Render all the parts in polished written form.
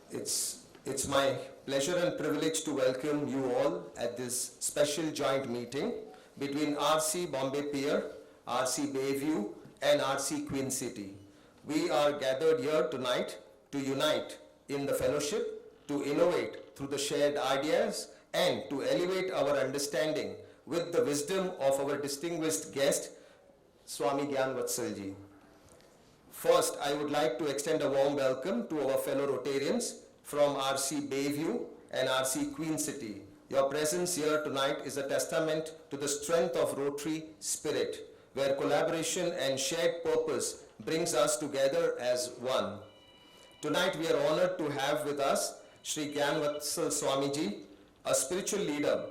It's my pleasure and privilege to welcome you all at this special joint meeting between RC Bombay Pier, RC Bayview, and RC Queen City. We are gathered here tonight to unite in the fellowship, to innovate through the shared ideas, and to elevate our understanding with the wisdom of our distinguished guest, Swami Gyanvatsal ji. First, I would like to extend a warm welcome to our fellow Rotarians from RC Bayview and RC Queen City. Your presence here tonight is a testament to the strength of Rotary spirit, where collaboration and shared purpose brings us together as one. Tonight we are honored to have with us Sri Gyanvatsal Swamiji, a spiritual leader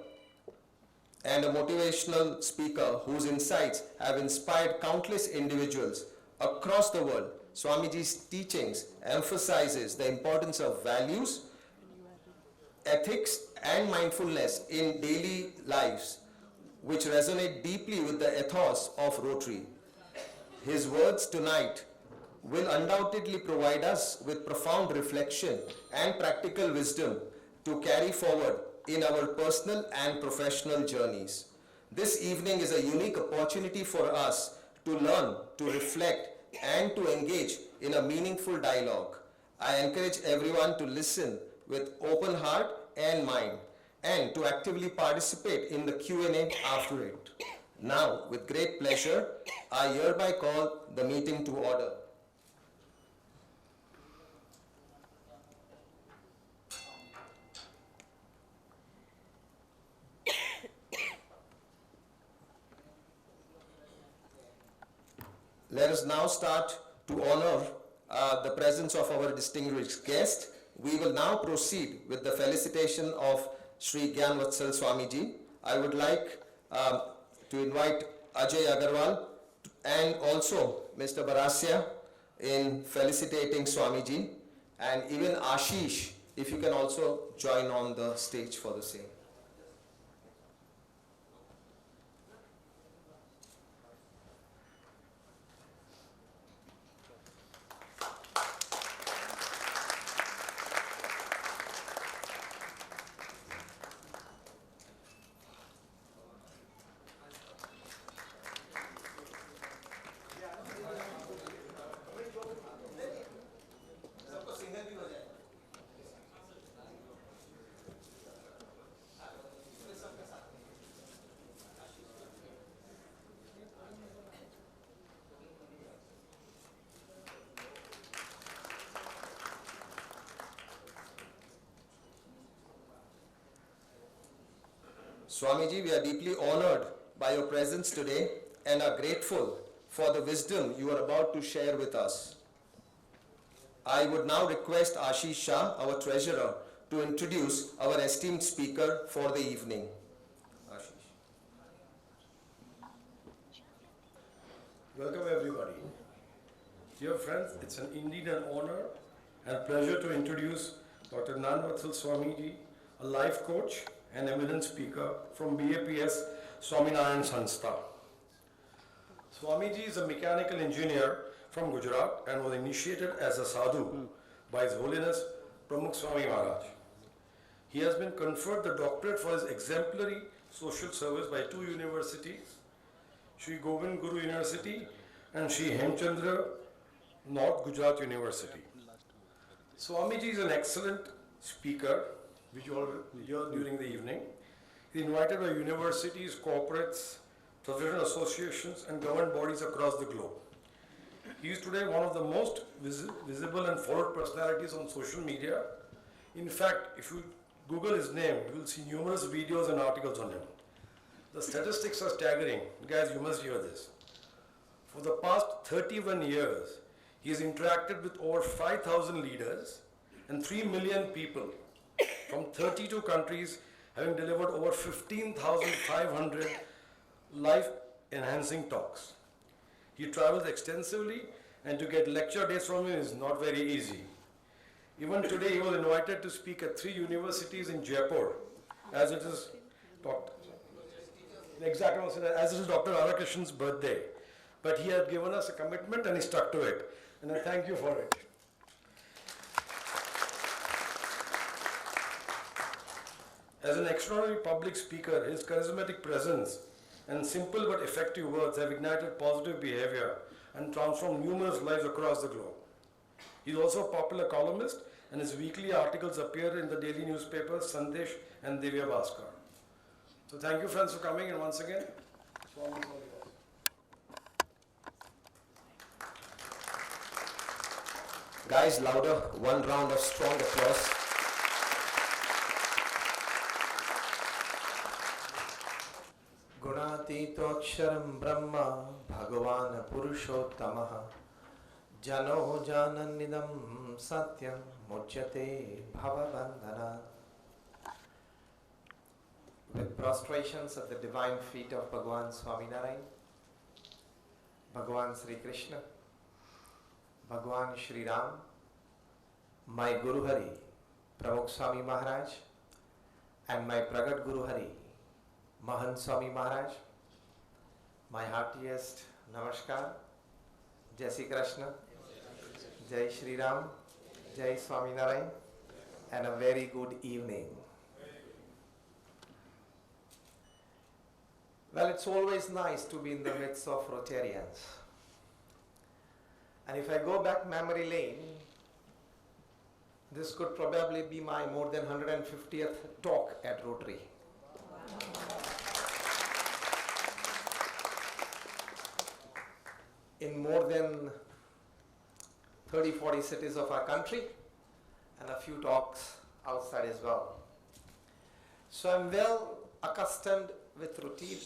and a motivational speaker whose insights have inspired countless individuals across the world. Swamiji's teachings emphasizes the importance of values, ethics, and mindfulness in daily lives, which resonate deeply with the ethos of Rotary. His words tonight will undoubtedly provide us with profound reflection and practical wisdom to carry forward in our personal and professional journeys. This evening is a unique opportunity for us to learn, to reflect, and to engage in a meaningful dialogue. I encourage everyone to listen with open heart and mind, and to actively participate in the Q&A after it. Now, with great pleasure, I hereby call the meeting to order. Let us now start to honor the presence of our distinguished guest. We will now proceed with the felicitation of Sri Gyanvatsal Swamiji. I would like to invite Ajay Agarwal and also Mr. Barasya in felicitating Swamiji, and even Ashish, if you can also join on the stage for the same. Swamiji, we are deeply honored by your presence today and are grateful for the wisdom you are about to share with us. I would now request Ashish Shah, our treasurer, to introduce our esteemed speaker for the evening. Ashish. Welcome everybody. Dear friends, it's indeed an honor and pleasure to introduce Dr. Gyanvatsal Swamiji, a life coach and eminent speaker from BAPS Swaminarayan Sanstha. Swamiji is a mechanical engineer from Gujarat and was initiated as a sadhu by His Holiness Pramukh Swami Maharaj. He has been conferred the doctorate for his exemplary social service by two universities, Sri Govind Guru University and Sri Hemchandra North Gujarat University. Swamiji is an excellent speaker, which you all hear during the evening. He is invited by universities, corporates, professional associations, and government bodies across the globe. He is today one of the most visible and followed personalities on social media. In fact, if you Google his name, you will see numerous videos and articles on him. The statistics are staggering. Guys, you must hear this. For the past 31 years, he has interacted with over 5,000 leaders and 3 million people from 32 countries, having delivered over 15,500 life-enhancing talks. He travels extensively, and to get lecture days from him is not very easy. Even today, he was invited to speak at 3 universities in Jaipur, as it is Dr. Radhakrishnan's birthday. But he had given us a commitment and he stuck to it. And I thank you for it. As an extraordinary public speaker, his charismatic presence and simple but effective words have ignited positive behavior and transformed numerous lives across the globe. He is also a popular columnist, and his weekly articles appear in the daily newspapers Sandesh and Divya Bhaskar. So thank you friends for coming, and once again, Swami. Guys, louder, one round of strong applause. Gunatitoksharam Brahma Bhagavan Purushottamah Jano Jananidam Satyam Mujyate Bhavabandhana. With prostrations at the divine feet of Bhagavan Swaminarayan, Bhagavan Sri Krishna, Bhagavan Shri Ram, my Guru Hari, Pramukh Swami Maharaj, and my Pragat Guru Hari, Mahan Swami Maharaj, my heartiest Namaskar, Jai Shri Krishna, Jai Shri Ram, Jai Swaminarayan, and a very good evening. Well, it's always nice to be in the midst of Rotarians. And if I go back memory lane, this could probably be my more than 150th talk at Rotary. In more than 30-40 cities of our country, and a few talks outside as well. So I'm well accustomed with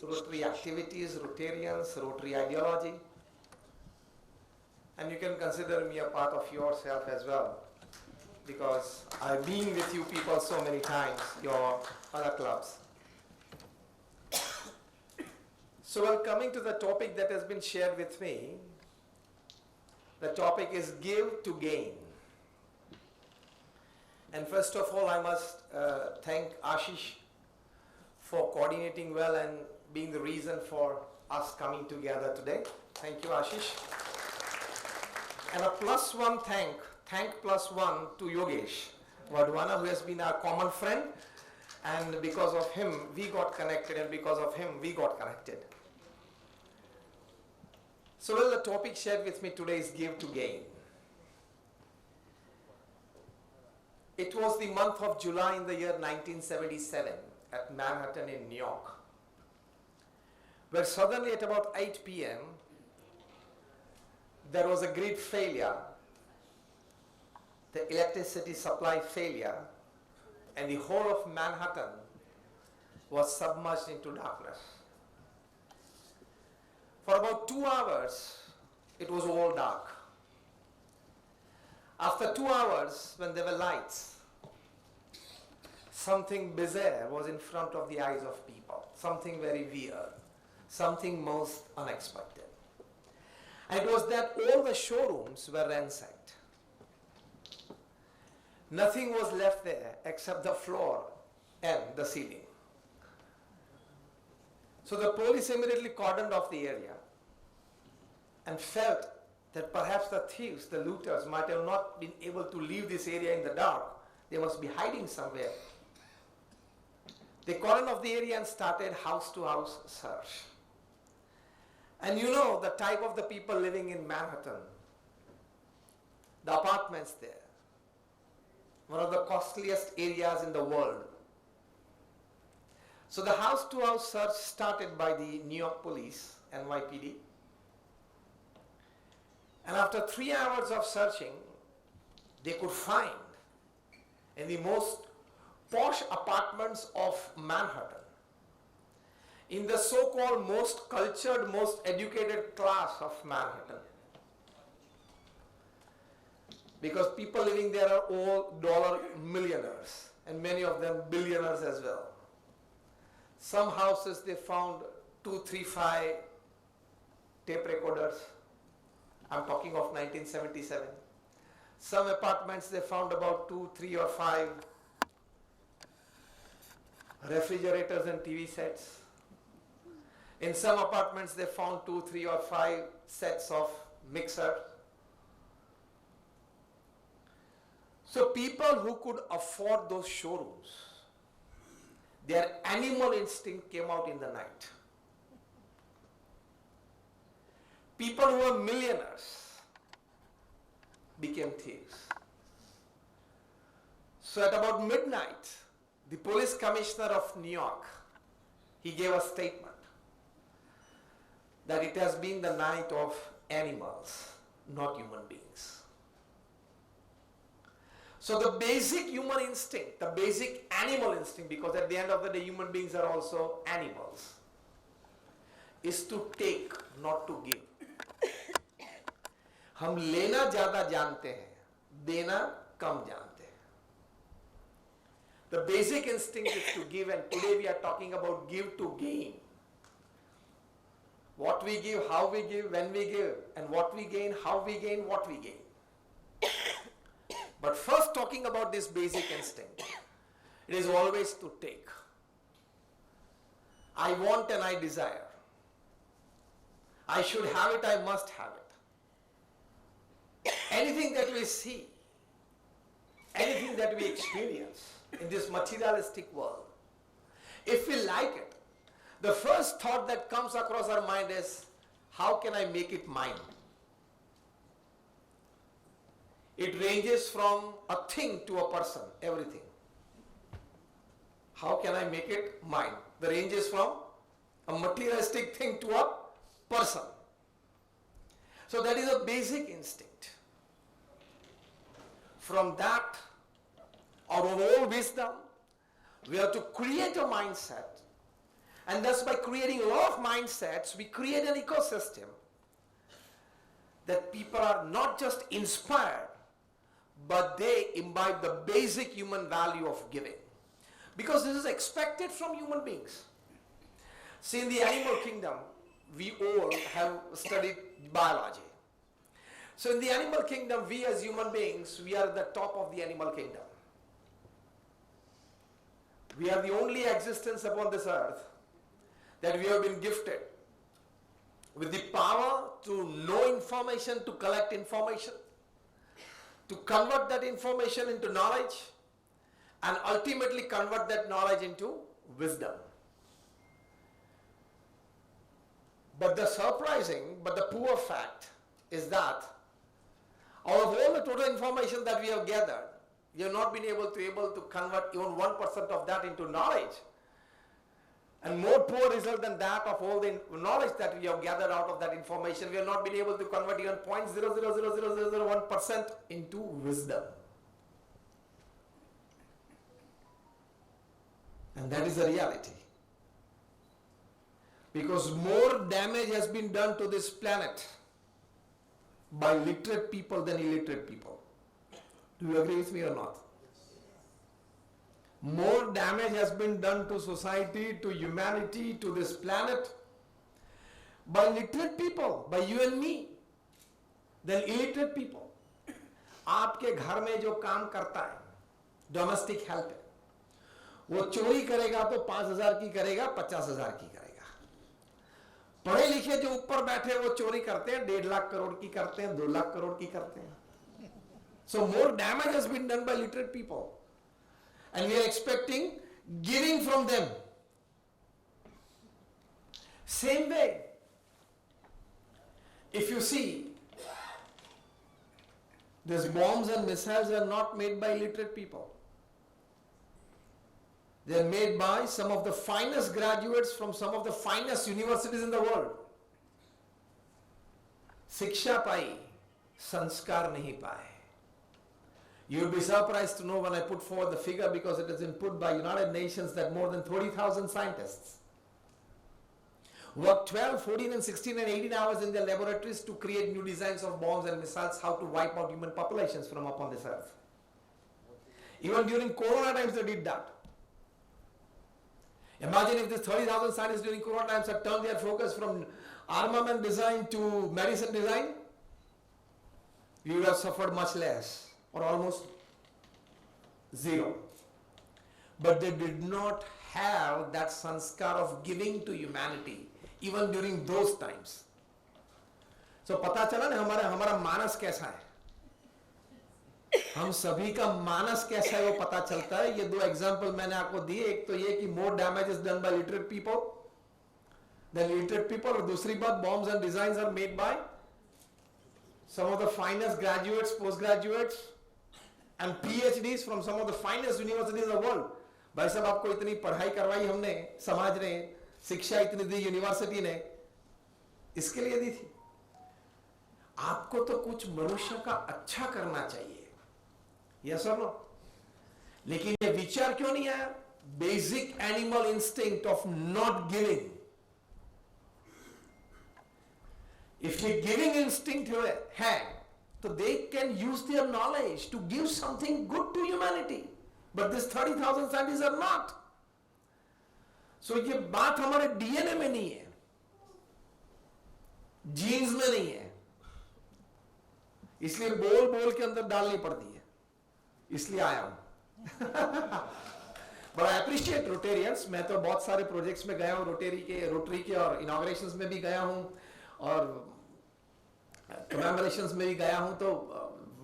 Rotary activities, Rotarians, Rotary ideology, and you can consider me a part of yourself as well, because I've been with you people so many times, your other clubs. So well, coming to the topic that has been shared with me, the topic is give to gain. And first of all, I must thank Ashish for coordinating well and being the reason for us coming together today. Thank you, Ashish. And a +1 thank +1 to Yogesh Vadwana, who has been our common friend, and because of him we got connected, and because of him we got connected. So well, the topic shared with me today is give to gain. It was the month of July in the year 1977 at Manhattan in New York, where suddenly at about 8 p.m. there was a great failure, the electricity supply failure, and the whole of Manhattan was submerged into darkness. For about 2 hours, it was all dark. After 2 hours, when there were lights, something bizarre was in front of the eyes of people, something very weird, something most unexpected. And it was that all the showrooms were ransacked. Nothing was left there except the floor and the ceiling. So the police immediately cordoned off the area and felt that perhaps the thieves, the looters, might have not been able to leave this area in the dark. They must be hiding somewhere. They cordoned off the area and started house-to-house search. And you know the type of the people living in Manhattan, the apartments there, one of the costliest areas in the world. So the house-to-house search started by the New York police, NYPD. And after 3 hours of searching, they could find in the most posh apartments of Manhattan, in the so-called most cultured, most educated class of Manhattan. Because people living there are all dollar millionaires, and many of them billionaires as well. Some houses they found 235 tape recorders. I'm talking of 1977. Some apartments they found about 2, 3 or 5 refrigerators and TV sets. In some apartments they found 2, 3 or 5 sets of mixers. So people who could afford those showrooms, their animal instinct came out in the night. People who were millionaires became thieves. So at about midnight, the police commissioner of New York, he gave a statement that it has been the night of animals, not human beings. So the basic human instinct, the basic animal instinct, because at the end of the day human beings are also animals, is to take, not to give. हम लेना ज्यादा जानते हैं, देना कम जानते हैं. The basic instinct is to give, and today we are talking about give to gain. What we give, how we give, when we give, and what we gain, how we gain, what we gain. But first talking about this basic instinct, it is always to take. I want and I desire. I should have it, I must have it. Anything that we see, anything that we experience in this materialistic world, if we like it, the first thought that comes across our mind is, how can I make it mine? It ranges from a thing to a person, everything. How can I make it mine? The range is from a materialistic thing to a person. So that is a basic instinct. From that, out of all wisdom, we have to create a mindset. And thus by creating a lot of mindsets, we create an ecosystem that people are not just inspired, but they imbibe the basic human value of giving. Because this is expected from human beings. See, in the animal kingdom, we all have studied biology. So in the animal kingdom, we as human beings, we are at the top of the animal kingdom. We are the only existence upon this earth that we have been gifted with the power to know information, to collect information, to convert that information into knowledge, and ultimately convert that knowledge into wisdom. But the surprising, but the poor fact is that out of all the total information that we have gathered, we have not been able to convert even 1% of that into knowledge. And more poor result than that of all the knowledge that we have gathered out of that information, we have not been able to convert even 0.0000001% into wisdom. And that is the reality. Because more damage has been done to this planet by literate people than illiterate people. Do you agree with me or not? More damage has been done to society, to humanity, to this planet by literate people, by you and me, than illiterate people. आपके घर में जो काम करता है, domestic help, वो चोरी करेगा तो 5,000 की करेगा, 50,000 की करेगा. पढ़े लिखे जो ऊपर बैठे वो चोरी करते हैं, 1.5 लाख करोड़ की करते हैं, 2 लाख करोड़ की करते हैं. So more damage has been done by literate people. And we are expecting giving from them. Same way, if you see, these bombs and missiles are not made by illiterate people. They are made by some of the finest graduates from some of the finest universities in the world. Siksha pai, sanskar nahi paye. You will be surprised to know when I put forward the figure, because it has been put by United Nations that more than 30,000 scientists work 12, 14 and 16 and 18 hours in their laboratories to create new designs of bombs and missiles, how to wipe out human populations from upon this earth. Even during Corona times they did that. Imagine if these 30,000 scientists during Corona times had turned their focus from armament design to medicine design, we would have suffered much less, or almost zero. But they did not have that sanskar of giving to humanity even during those times. So पता चला ना हमारा मानस कैसा है. हम सभी का मानस कैसा है वो पता चलता है। ये दो एग्जाम्पल मैंने आपको दिए, एक तो ये कि more damage is done by literate people than literate people, और दूसरी बात bombs and designs are made by some of the finest graduates, postgraduates and PhDs from some of the finest universities in the world. भाई साहब, आपको इतनी पढ़ाई करवाई हमने, समाज ने शिक्षा इतनी दी, यूनिवर्सिटी ने, इसके लिए दी थी। आपको तो कुछ मनुष्य का अच्छा करना चाहिए, यस और नो? लेकिन ये विचार क्यों नहीं आया? Basic animal instinct of not giving. If the giving instinct है, so they can use their knowledge to give something good to humanity. But this 30,000 scientists are not. So ये बात हमारे DNA में नहीं है, जीन्स में नहीं है, इसलिए बोल बोल के अंदर डालनी पड़ती है, इसलिए आया हूं। But I appreciate Rotarians. मैं तो बहुत सारे प्रोजेक्ट्स में गया हूं, रोटरी के और इनॉग्रेशंस में भी गया हूं और commemorations में भी गया हूं, तो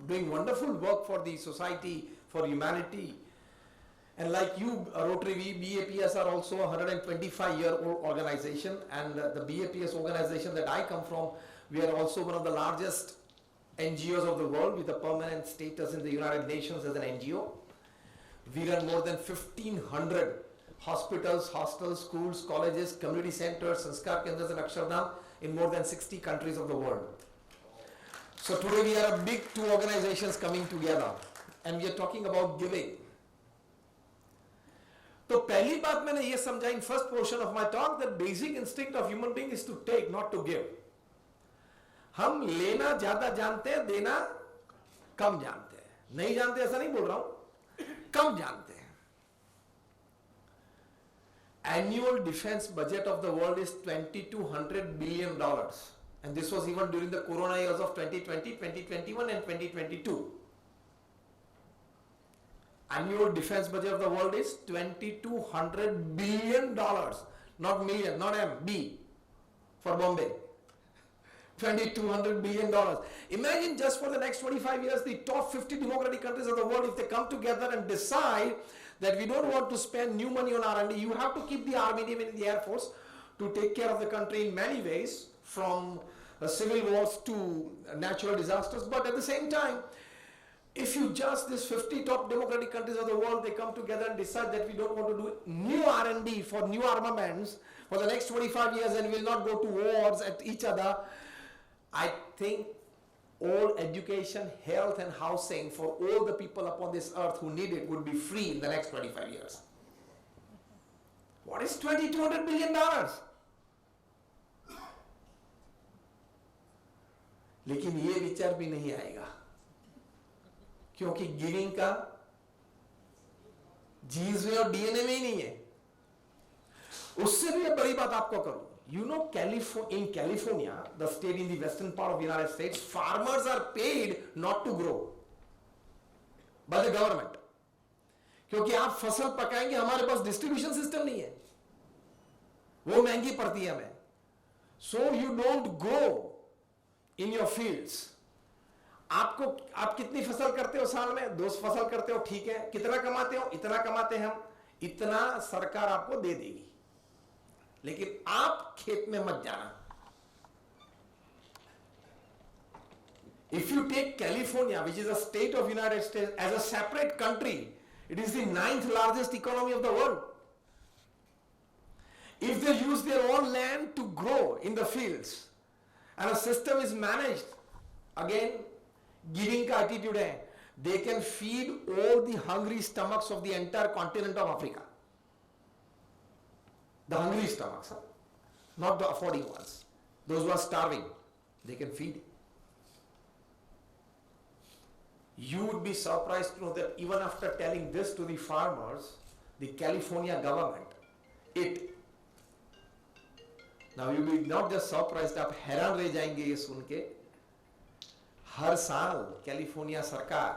doing wonderful work for the society, for humanity. And like you, Rotary, BAPS are also a 125-year-old organization, and the BAPS organization that I come from, we are also one of the largest NGOs of the world with a permanent status in the United Nations as an NGO. We run more than 1,500 hospitals, hostels, schools, colleges, community centers, Sanskar Kendras and Akshardham in more than 60 countries of the world. So today we are a big two organizations coming together and we are talking about giving. तो पहली बात मैंने ये समझा in first portion of my talk that basic instinct of human being is to take, not to give. हम लेना ज्यादा जानते हैं, देना कम जानते हैं। नहीं जानते ऐसा नहीं बोल रहा हूं, कम जानते हैं। Annual defense budget of the world is $2,200 billion. And this was even during the corona years of 2020, 2021 and 2022. Annual defense budget of the world is $2,200 billion. Not million, not M, B for Bombay. $2,200 billion. Imagine just for the next 25 years, the top 50 democratic countries of the world, if they come together and decide that we don't want to spend new money on R&D, you have to keep the army, even the Air Force, to take care of the country in many ways, from civil wars to natural disasters. But at the same time, if you just, these 50 top democratic countries of the world, they come together and decide that we don't want to do new R&D for new armaments for the next 25 years and will not go to wars at each other, I think all education, health and housing for all the people upon this earth who need it would be free in the next 25 years. What is $2,200 billion? लेकिन ये विचार भी नहीं आएगा क्योंकि giving का jeans में और डीएनए में ही नहीं है। उससे भी बड़ी बात आपको करूं, you know, in California, the state in the western part of the United States, farmers are paid not to grow by the government. क्योंकि आप फसल पकाएंगे, हमारे पास डिस्ट्रीब्यूशन सिस्टम नहीं है, वो महंगी पड़ती है हमें. So you don't grow in your fields. आप कितनी फसल करते हो साल में? 2 फसल करते हो, ठीक है. कितना कमाते हो? इतना कमाते हैं हम. इतना सरकार आपको दे देगी, लेकिन आप खेत में मत जाना. If you take California, which is a state of United States, as a separate country, it is the 9th largest economy of the world. If they use their own land to grow in the fields, and a system is managed, again, giving ka attitude hai, they can feed all the hungry stomachs of the entire continent of Africa. The hungry stomachs, not the affording ones. Those who are starving, they can feed. You would be surprised to know that even after telling this to the farmers, the California government, now you will be not just surprised, आप हैरान रह जाएंगे ये सुन के, हर साल California सरकार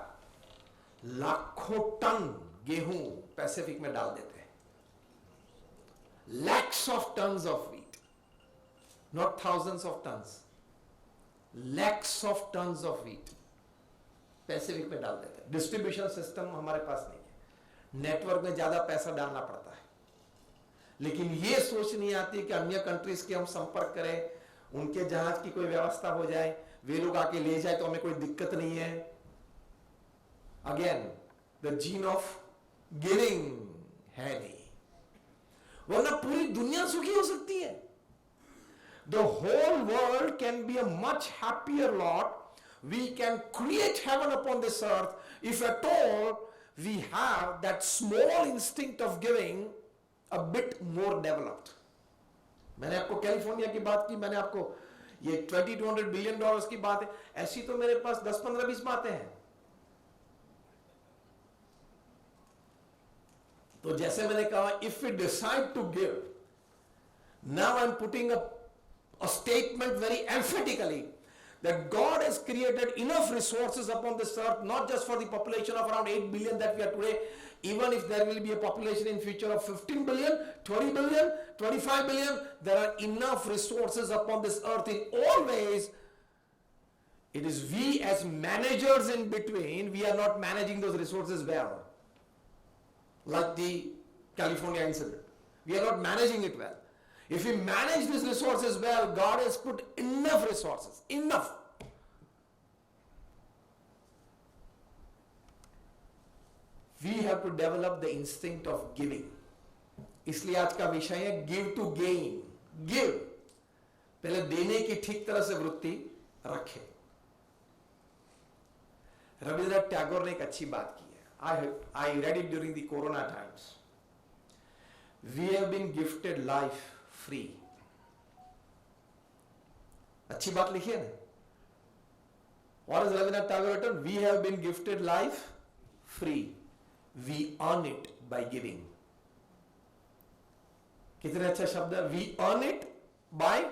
लाखों ton गेहूं पैसिफिक में डाल देते हैं. Lakhs of tons of wheat, not thousands of tons, lakhs of tons of wheat Pacific में डाल देते हैं। डिस्ट्रीब्यूशन सिस्टम हमारे पास नहीं है, नेटवर्क में ज्यादा पैसा डालना पड़ता है, लेकिन ये सोच नहीं आती कि अन्य कंट्रीज के हम संपर्क करें, उनके जहाज की कोई व्यवस्था हो जाए, वे लोग आके ले जाए तो हमें कोई दिक्कत नहीं है। Again the gene of giving है नहीं, वरना पूरी दुनिया सुखी हो सकती है। The whole world can be a much happier lot. We can create heaven upon this earth if at all we have that small instinct of giving a bit more developed. मैंने आपको कैलिफोर्निया की बात की, मैंने आपको ये $2,200 billion की बात है, ऐसी तो मेरे पास 10, 15, 20 बातें हैं। तो जैसे मैंने कहा, if we decide to give, now I'm putting a statement very emphatically that God has created enough resources upon this earth, not just for the population of around 8 billion that we are today, even if there will be a population in future of 15 billion, 20 billion, 25 billion, there are enough resources upon this earth in all ways. It is we as managers in between, we are not managing those resources well. Like the California incident. We are not managing it well. If we manage these resources well, God has put enough resources, enough. We have to develop the instinct of giving. इसलिए आज का विषय है give to gain. Give. पहले देने की ठीक तरह से वृत्ति रखें। रविंद्रनाथ टैगोर ने एक अच्छी बात की है। I read it during the Corona times. We have been gifted life free. अच्छी बात लिखी है ना? What has Rabindranath Tagore written? We have been gifted life free. We earn it by giving. कितने अच्छा शब्द है? We earn it by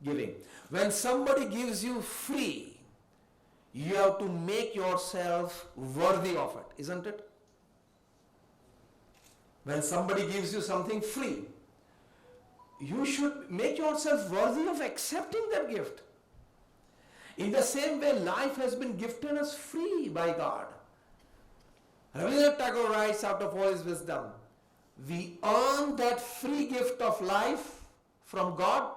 giving. When somebody gives you free, you have to make yourself worthy of it, isn't it? When somebody gives you something free, you should make yourself worthy of accepting that gift. In the same way, life has been gifted us free by God. Rabindranath Tagore writes out of all his wisdom, we earn that free gift of life from God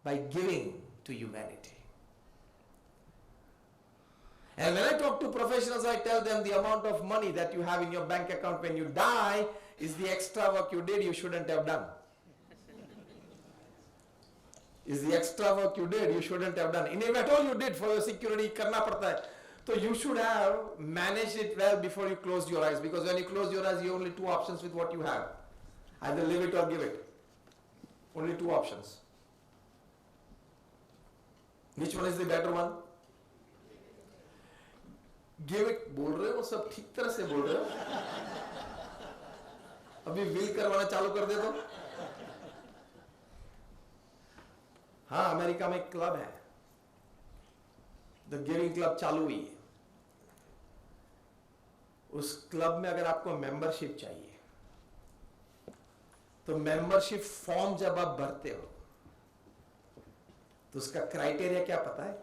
by giving to humanity. And when I talk to professionals, I tell them the amount of money that you have in your bank account when you die is the extra work you did you shouldn't have done. Is the extra work you did you shouldn't have done. And if at all you did for your security, karna padta hai, so you should have managed it well before you closed your eyes, because when you close your eyes, you have only two options with what you have. Either live it or give it. Only two options. Which one is the better one? Give it. बोल रहे हो सब ठीक तरह से बोल रहे हो? अभी विल करवाना चालू कर दे तो? हाँ, अमेरिका में एक क्लब है, द गिविंग क्लब चालू हुई है। उस क्लब में अगर आपको मेंबरशिप चाहिए, तो मेंबरशिप फॉर्म जब आप भरते हो, तो उसका क्राइटेरिया क्या पता है?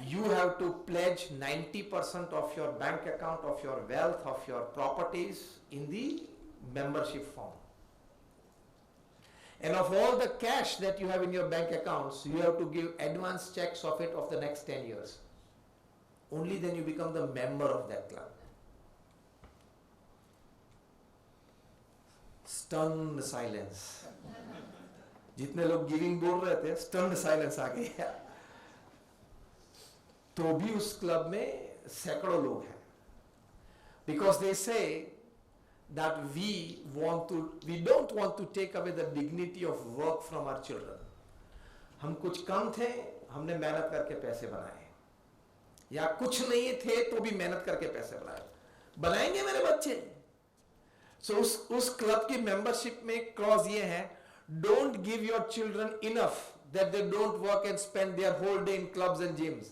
You have to pledge 90% of your bank account, of your wealth, of your properties in the membership form. And of all the cash that you have in your bank accounts, you have to give advance checks of it of the next 10 years. Only then you become the member of that club. Stunned silence. जितने लोग giving बोल रहे थे, stunned silence आ गया। तो भी उस club में सैकड़ों लोग हैं, because they say that we don't want to take away the dignity of work from our children. हम कुछ कम थे, हमने मेहनत करके पैसे बनाए, या कुछ नहीं थे तो भी मेहनत करके पैसे बनाएंगे मेरे बच्चे। So उस क्लब की मेंबरशिप में क्लॉज ये है, don't give your children enough that they don't work and spend their whole day in clubs and gyms.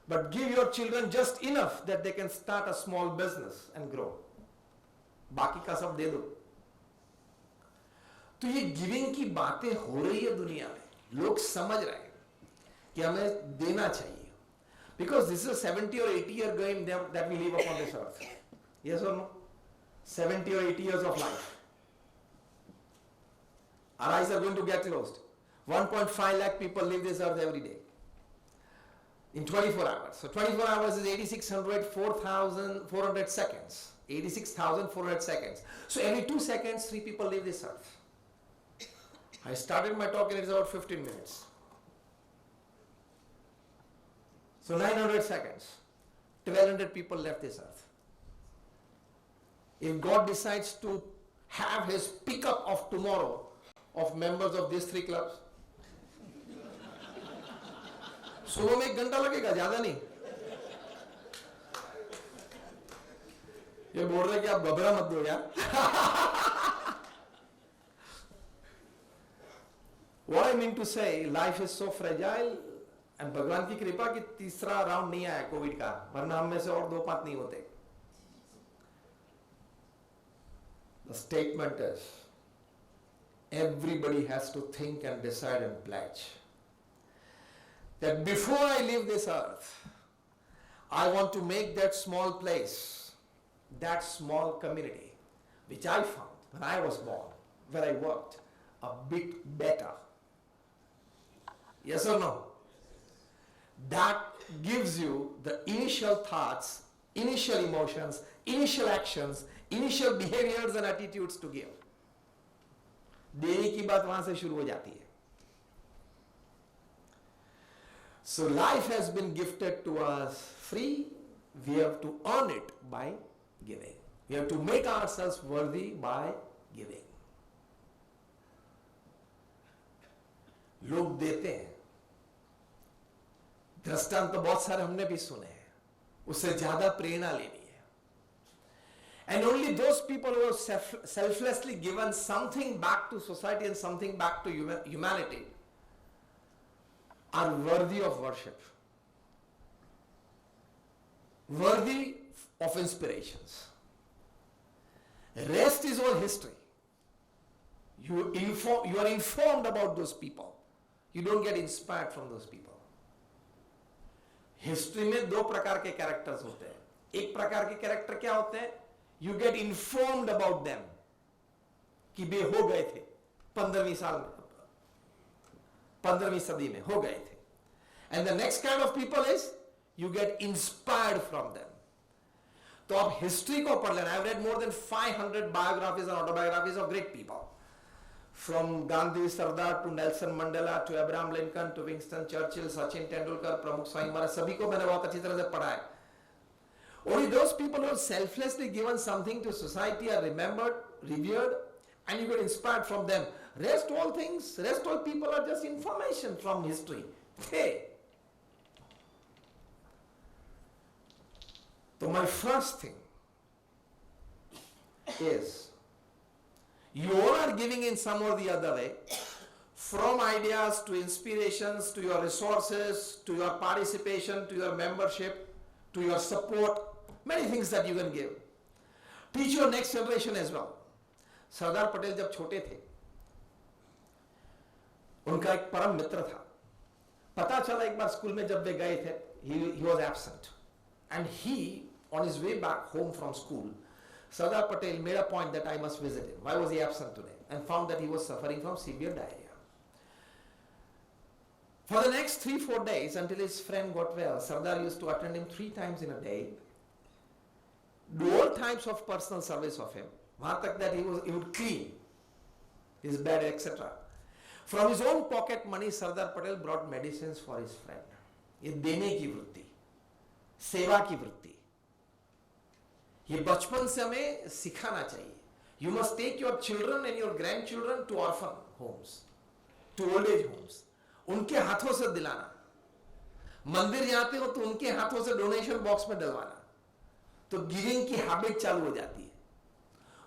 But give your children just enough that they can start a small business and grow. बाकी का सब दे दो। तो ये giving की बातें हो रही है दुनिया में, लोग समझ रहे हैं कि हमें देना चाहिए, Because this is a 70 or 80 year game that we live upon this earth. Yes or no? 70 or 80 years of life. Our eyes are going to get closed. 1.5 lakh people live this earth every day. In 24 hours. So 24 hours is 8,600, 4,400 seconds. 86,400 seconds. So every 2 seconds, 3 people leave this earth. I started my talk and it's about 15 minutes. So 900 seconds. 1,200 people left this earth. If God decides to have his pickup of tomorrow of members of these 3 clubs, सुबह में 1 घंटा लगेगा, ज्यादा नहीं. ये बोल रहे कि आप घबरा मत दो यार. What I mean to say, life is so fragile, and भगवान की कृपा कि तीसरा राउंड नहीं आया कोविड का, वरना हम में से और 2-5 नहीं होते. The statement is, everybody has to think and decide and pledge that before I leave this earth, I want to make that small place, that small community, which I found when I was born, where I worked, a bit better. Yes or no? That gives you the initial thoughts, initial emotions, initial actions, initial behaviors and attitudes to give. देने की बात वहां से शुरू हो जाती है. So life has been gifted to us free. We have to earn it by giving. We have to make ourselves worthy by giving. लोग देते हैं. दृष्टांत तो बहुत सारे हमने भी सुने हैं. उससे ज्यादा प्रेरणा लेनी है. And only those people who have selflessly given something back to society and something back to humanity are worthy of worship, worthy of inspirations. Rest is all history. You are informed about those people. You don't get inspired from those people. History में 2 प्रकार के characters होते हैं. एक प्रकार के character क्या होते हैं? You get informed about them कि वे हो गए थे 15वीं सदी में हो गए थे. And the next kind of people is you get inspired from them. तो आप हिस्ट्री को पढ़ लेना. I've read more than 500 biographies and autobiographies of great people. From Gandhi, Sardar to Nelson Mandela to Abraham Lincoln to Winston Churchill, Sachin Tendulkar, Pramukh Swami Maharaj, सभी को मैंने बहुत अच्छी तरह से पढ़ा है. Only those people who have selflessly given something to society are remembered, revered, and you get inspired from them. Rest all people are just information from history. Hey. So my first thing is, you all are giving in some or the other way, from ideas to inspirations to your resources, to your participation, to your membership, to your support, many things that you can give. Teach your next generation as well. Sardar Patel जब छोटे थे, उनका एक परम मित्र था. पता चला एक बार स्कूल में जब वे गए थे, he was absent, and he, on his way back home from school, Sardar Patel made a point that I must visit him. Why was he absent today? And found that he was suffering from severe diarrhea. For the next 3-4 days, until his friend got well, Sardar used to attend him 3 times in a day, do all types of personal service of him, वहां तक that he would clean his bed, etc. From his own pocket money, Sardar Patel brought medicines for his friend. ये देने की वृत्ति, सेवा की वृत्ति, ये बचपन से हमें सिखाना चाहिए. You must take your children and your grandchildren to orphan homes, to old age homes. उनके हाथों से दिलाना. मंदिर जाते हो तो उनके हाथों से डोनेशन बॉक्स में डलवाना. तो गिविंग की हैबिट चालू हो जाती है.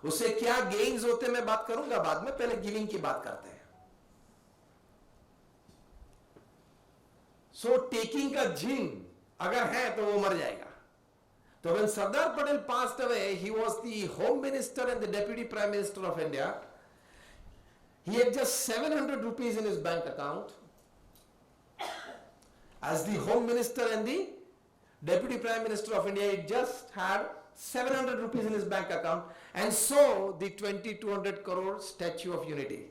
उससे क्या गेन्स होते मैं बात करूंगा बाद में, पहले गिविंग की बात करते हैं. सो टेकिंग का जीन अगर है तो वो मर जाएगा. So when Sardar Patel passed away, he was the Home Minister and the Deputy Prime Minister of India. He had just 700 rupees in his bank account as the Home Minister and the Deputy Prime Minister of India, he just had 700 rupees in his bank account and saw the 2200 crore Statue of Unity.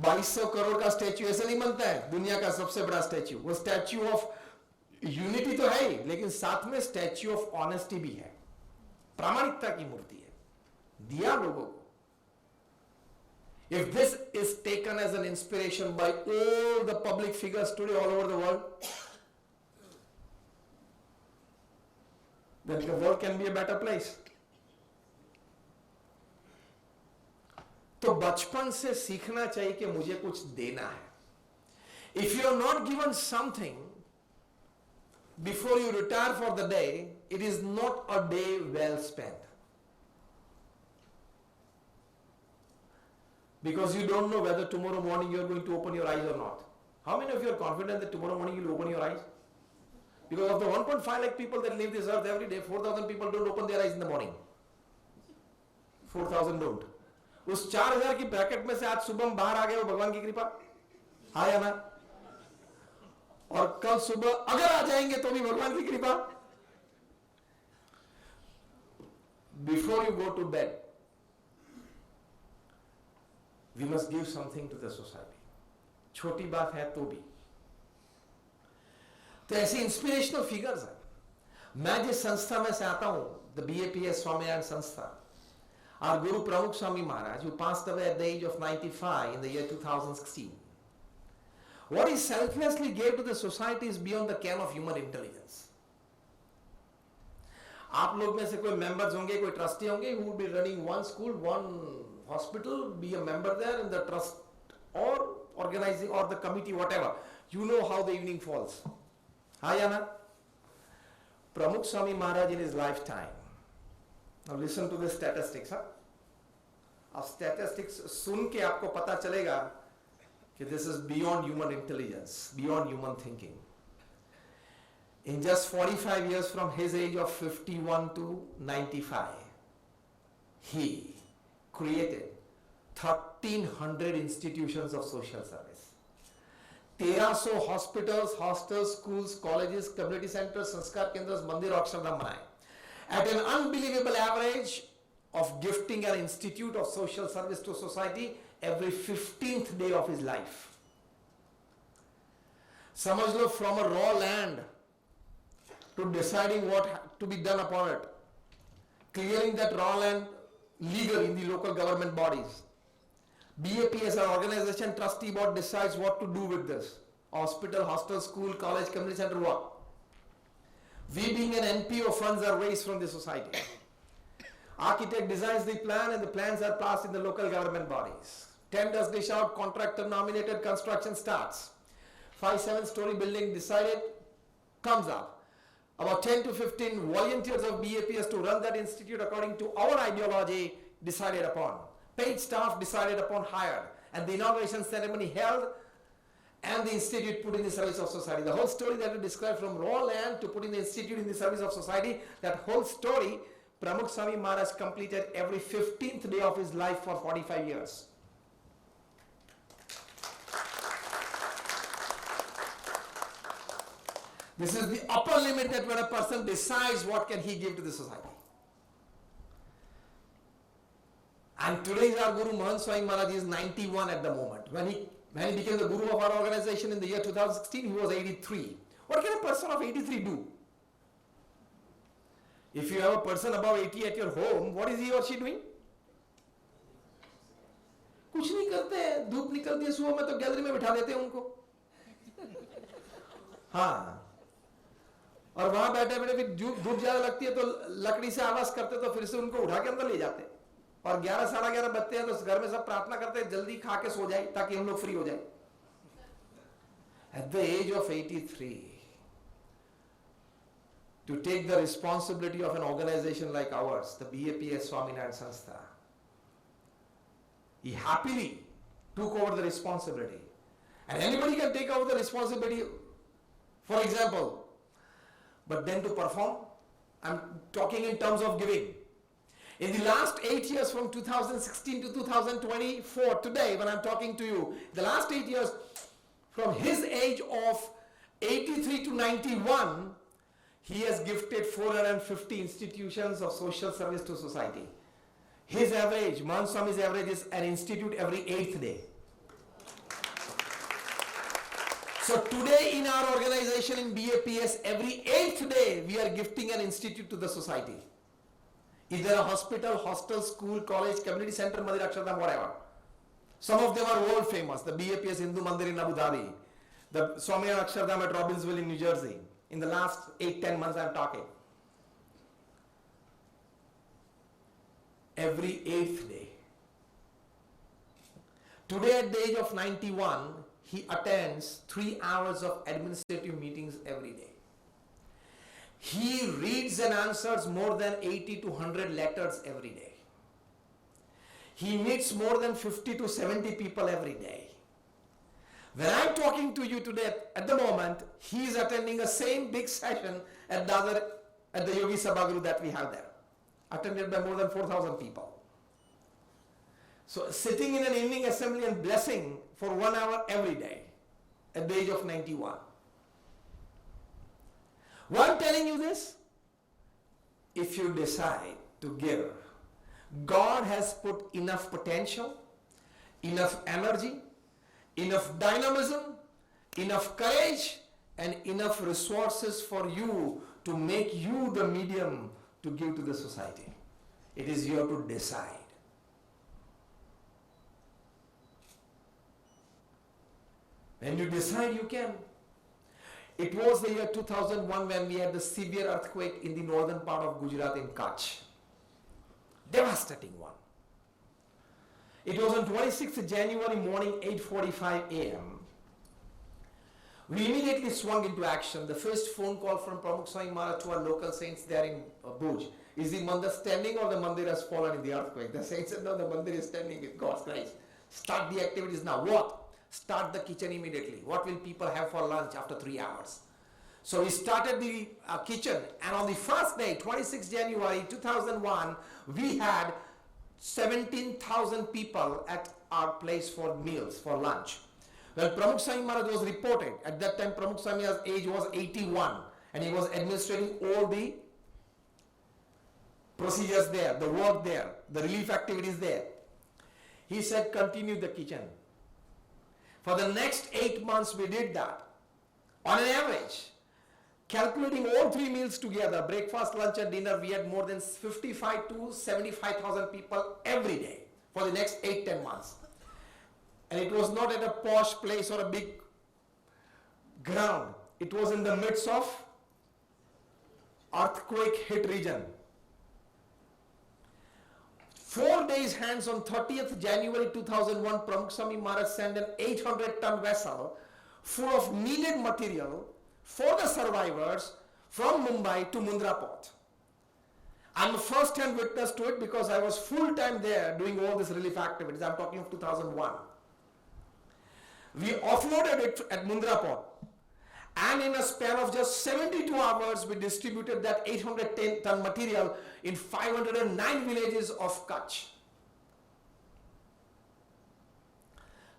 2200 crore का statue ऐसे नहीं बनता है, दुनिया का सबसे बड़ा statue. वो स्टैच्यू ऑफ यूनिटी तो है ही, लेकिन साथ में स्टैच्यू ऑफ ऑनेस्टी भी है, प्रामाणिकता की मूर्ति है. दिया लोगों को. If this is taken as an inspiration by all the public figures today all over the world, then the world can be a better place. तो बचपन से सीखना चाहिए कि मुझे कुछ देना है. If you are not given something before you retire for the day, it is not a day well spent. Because you don't know whether tomorrow morning you are going to open your eyes or not. How many of you are confident that tomorrow morning you will open your eyes? Because of the 1.5 lakh people that leave this earth every day, 4,000 people don't open their eyes in the morning. 4,000 don't. उस 4,000 की bracket में से आज सुबह हम बाहर आ गए, वो भगवान की कृपा, हाँ या ना? और कल सुबह अगर आ जाएंगे तो भी भगवान की कृपा. Before you go to bed, we must give something to the society. छोटी बात है तो भी. तो ऐसी इंस्पिरेशनल फिगर्स हैं. मैं जिस संस्था में से आता हूं, the BAPS Swaminarayan Sanstha, our Guru Pramukh Swami Maharaj, who passed away at the age of 95 in the year 2016. What he selflessly gave to the society is beyond the ken of human intelligence. आप लोग में से कोई members होंगे, कोई trustee होंगे, who would be running one school, one hospital, be a member there in the trust or organizing or the committee, whatever. You know how the evening falls. हाँ या ना? Pramukh Swami Maharaj in his lifetime. Now listen to the statistics. Huh? अब statistics सुन के आपको पता चलेगा कि this is beyond human intelligence, beyond human thinking. In just 45 years from his age of 51 to 95, he created 1,300 institutions of social service. 1,300 hospitals, hostels, schools, colleges, community centers, sanskar kendras, mandir और अक्षरधाम बनाए. At an unbelievable average of gifting an institute of social service to society every 15th day of his life. समझ लो, from a raw land to deciding what to be done upon it, clearing that raw land legal in the local government bodies. BAP as an organization trustee board decides what to do with this. Hospital, hostel, school, college, community center, what? We being an NPO, funds are raised from the society. Architect designs the plan and the plans are passed in the local government bodies. Tenders dish out, contractor nominated, construction starts. 5-7 story building decided, comes up. About 10 to 15 volunteers of BAPS to run that institute according to our ideology decided upon. Paid staff decided upon, hired. And the inauguration ceremony held and the institute put in the service of society. The whole story that we described, from raw land to putting the institute in the service of society, that whole story, Pramukh Swami Maharaj completed every 15th day of his life for 45 years. This is the upper limit that when a person decides what can he give to the society. And today is our Guru Mahant Swami Maharaj is 91 at the moment. When he became the Guru of our organization in the year 2016, he was 83. What can a person of 83 do? If you have a person above 80 at your home, what is he or she doing? कुछ नहीं करते हैं, धूप निकलती है सुबह में तो गैलरी में बिठा देते हैं उनको. हाँ, और वहां बैठे बैठे फिर धूप ज्यादा लगती है तो लकड़ी से आवाज करते तो फिर से उनको उठा के अंदर ले जाते. और 11 साढ़े 11 बजते हैं तो घर में सब प्रार्थना करते हैं जल्दी खा के सो जाए ताकि हम लोग फ्री हो जाए. At the age of 83, to take the responsibility of an organization like ours, the BAPS Swaminarayan Sanstha, he happily took over the responsibility. And anybody can take over the responsibility, for example, but then to perform, I'm talking in terms of giving. In the last 8 years, from 2016 to 2024, today when I'm talking to you, the last 8 years, from his age of 83 to 91, he has gifted 450 institutions of social service to society. His average, Mahan Swami's average is an institute every 8th day. So today in our organization in BAPS, every 8th day we are gifting an institute to the society. Either a hospital, hostel, school, college, community center, Mandir Akshardham, whatever. Some of them are world famous. The BAPS Hindu Mandir in Abu Dhabi, the Swaminarayan Akshardham at Robbinsville in New Jersey. In the last 8-10 months I am talking. Every 8th day. Today at the age of 91, he attends 3 hours of administrative meetings every day. He reads and answers more than 80 to 100 letters every day. He meets more than 50 to 70 people every day. When I am talking to you today, at the moment, he is attending the same big session at the Yogi Sabhaguru that we have there, attended by more than 4,000 people. So sitting in an evening assembly and blessing for 1 hour every day at the age of 91. Why I am telling you this? If you decide to give, God has put enough potential, enough energy, enough dynamism, enough courage, and enough resources for you to make you the medium to give to the society. It is you to decide. When you decide, you can. It was the year 2001 when we had the severe earthquake in the northern part of Gujarat in Kutch. Devastating one. It was on 26th January morning, 8:45 a.m. We immediately swung into action. The first phone call from Pramukh Swami Maharaj to our local saints there in Bhuj. Is the mandir standing or the mandir has fallen in the earthquake? The saints said, no, the mandir is standing with God's grace. Start the activities now. What? Start the kitchen immediately. What will people have for lunch after 3 hours? So we started the kitchen, and on the first day, 26 January 2001, we had 17,000 people at our place for meals, for lunch. When Pramukh Swami Maharaj was reported, at that time Pramukh Swami's age was 81, and he was administrating all the procedures there, the work there, the relief activities there. He said, continue the kitchen. For the next 8 months we did that. On an average, calculating all 3 meals together, breakfast, lunch and dinner, we had more than 55 to 75,000 people every day for the next 8-10 months. And it was not at a posh place or a big ground. It was in the midst of earthquake hit region. 4 days hence, on 30th January 2001, Pramukh Swami Maharaj sent an 800-ton vessel full of needed material for the survivors from Mumbai to Mundra port. I'm a first-hand witness to it because I was full-time there doing all these relief activities. I'm talking of 2001. We offloaded it at Mundra port, and in a span of just 72 hours, we distributed that 810-ton material in 509 villages of Kutch.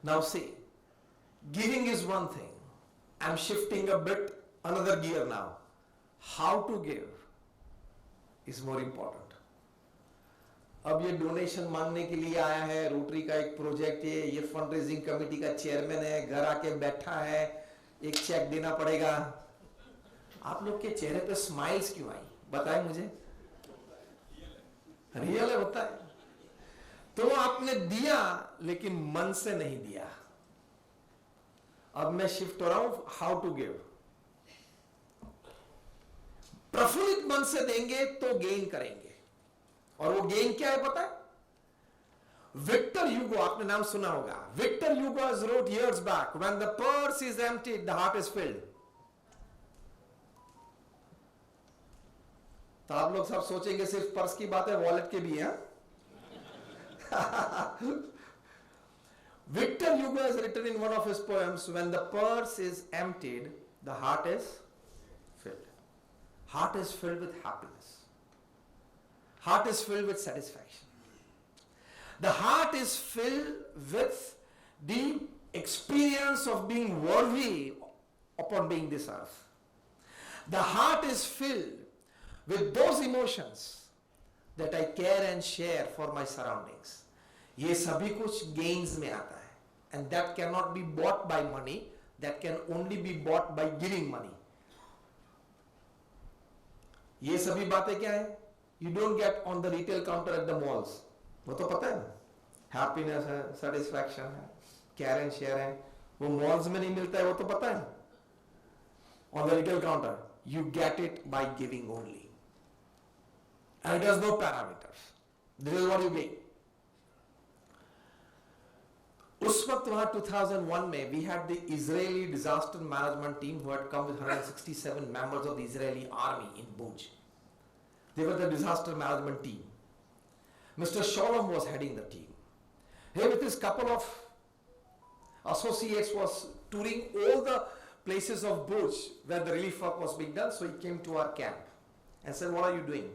Now see, giving is one thing. I'm shifting a bit another gear now. How to give is more important. अब ये donation मांगने के लिए आया है, rotary का एक project है, ये फंड रेजिंग कमेटी का चेयरमैन है, घर आके बैठा है, एक चेक देना पड़ेगा. आप लोग के चेहरे पे स्माइल्स क्यों आई? बताएं मुझे. रियल है, होता है. तो आपने दिया लेकिन मन से नहीं दिया. अब मैं शिफ्ट हो रहा हूं हाउ टू गिव. प्रफुल्लित मन से देंगे तो गेन करेंगे. और वो गेन क्या है पता है? विक्टर ह्यूगो, आपने नाम सुना होगा. Victor Hugo has wrote years back, when the purse is emptied, the heart is filled. तो आप लोग सब सोचेंगे सिर्फ पर्स की बात है, वॉलेट के भी है. Victor Hugo has written in one of his poems, when the purse is emptied, the heart is filled. Heart is filled with happiness. Heart is filled with satisfaction. The heart is filled with the experience of being worthy upon being this earth. The heart heart is filled with those emotions that I care and share for my surroundings. ये सभी कुछ gains में आता है. And that cannot be bought by money. That can only be bought by giving money. ये सभी बातें क्या है? You don't get on the retail counter at the malls. वो तो पता है ना? Happiness है, satisfaction है, care and share है. वो malls में नहीं मिलता है, वो तो पता है ना? On the retail counter, you get it by giving only. And it has no parameters. This is what you gain. उस वक्त वहाँ 2001 में we had the Israeli disaster management team who had come with 167 members of the Israeli army in Bhuj. They were the disaster management team. Mr. Sholem was heading the team. He with his couple of associates was touring all the places of Bhuj where the relief work was being done. So he came to our camp and said, what are you doing?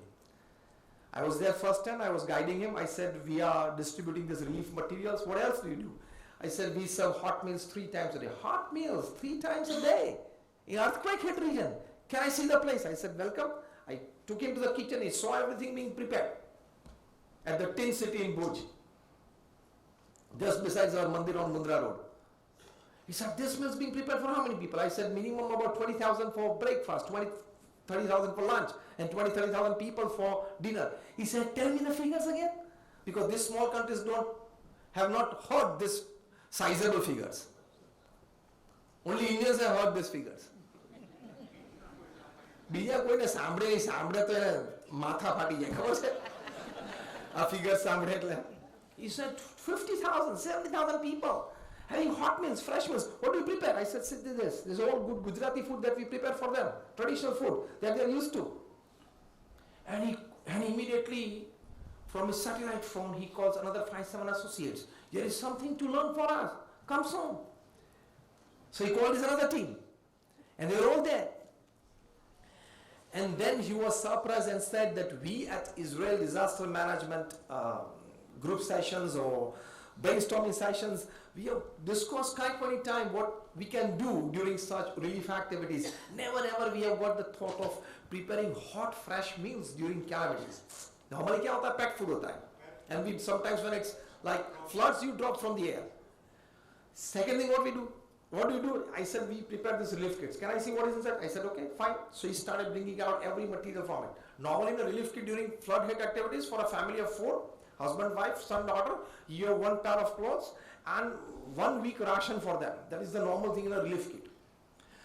I was there first time, I was guiding him. I said, we are distributing this relief materials. What else do you do? I said, we serve hot meals 3 times a day. Hot meals 3 times a day in earthquake hit region. Can I see the place? I said, welcome. I took him to the kitchen. He saw everything being prepared at the Tin City in Bhuj, just besides our mandir on Mundra Road. He said, this meal is being prepared for how many people? I said, minimum about 20,000 for breakfast, 30,000 for lunch, and 30,000 people for dinner. He said, tell me the figures again. Because these small countries have not heard this sizable figures. Only Indians have heard these figures. બીજા કોઈને સાંભળે નહીં, સાંભળે તો એને માથા ફાટી જાય, ખબર છે આ ફિગર સાંભળે એટલે. He said 50,000, 70,000 people having hot meals, fresh meals. What do you prepare? I said, this is all good Gujarati food that we prepare for them, traditional food that they are used to. And immediately from his satellite phone he calls another 5-7 associates. There is something to learn for us. Come soon. So he called his another team, and they were all there. And then he was surprised and said that we at Israel Disaster Management group sessions or brainstorming sessions, we have discussed quite many times what we can do during such relief activities. Never ever we have got the thought of preparing hot fresh meals during calamities. Normally क्या होता है, packed food होता है. And we sometimes when it's like floods, you drop from the air. Second thing, what we do? What do you do? I said, we prepare this relief kits. Can I see what is inside? I said, okay, fine. So he started bringing out every material from it. Normally in a relief kit during flood hit activities for a family of 4, husband, wife, son, daughter, you have 1 pair of clothes and 1 week ration for them. That is the normal thing in a relief kit.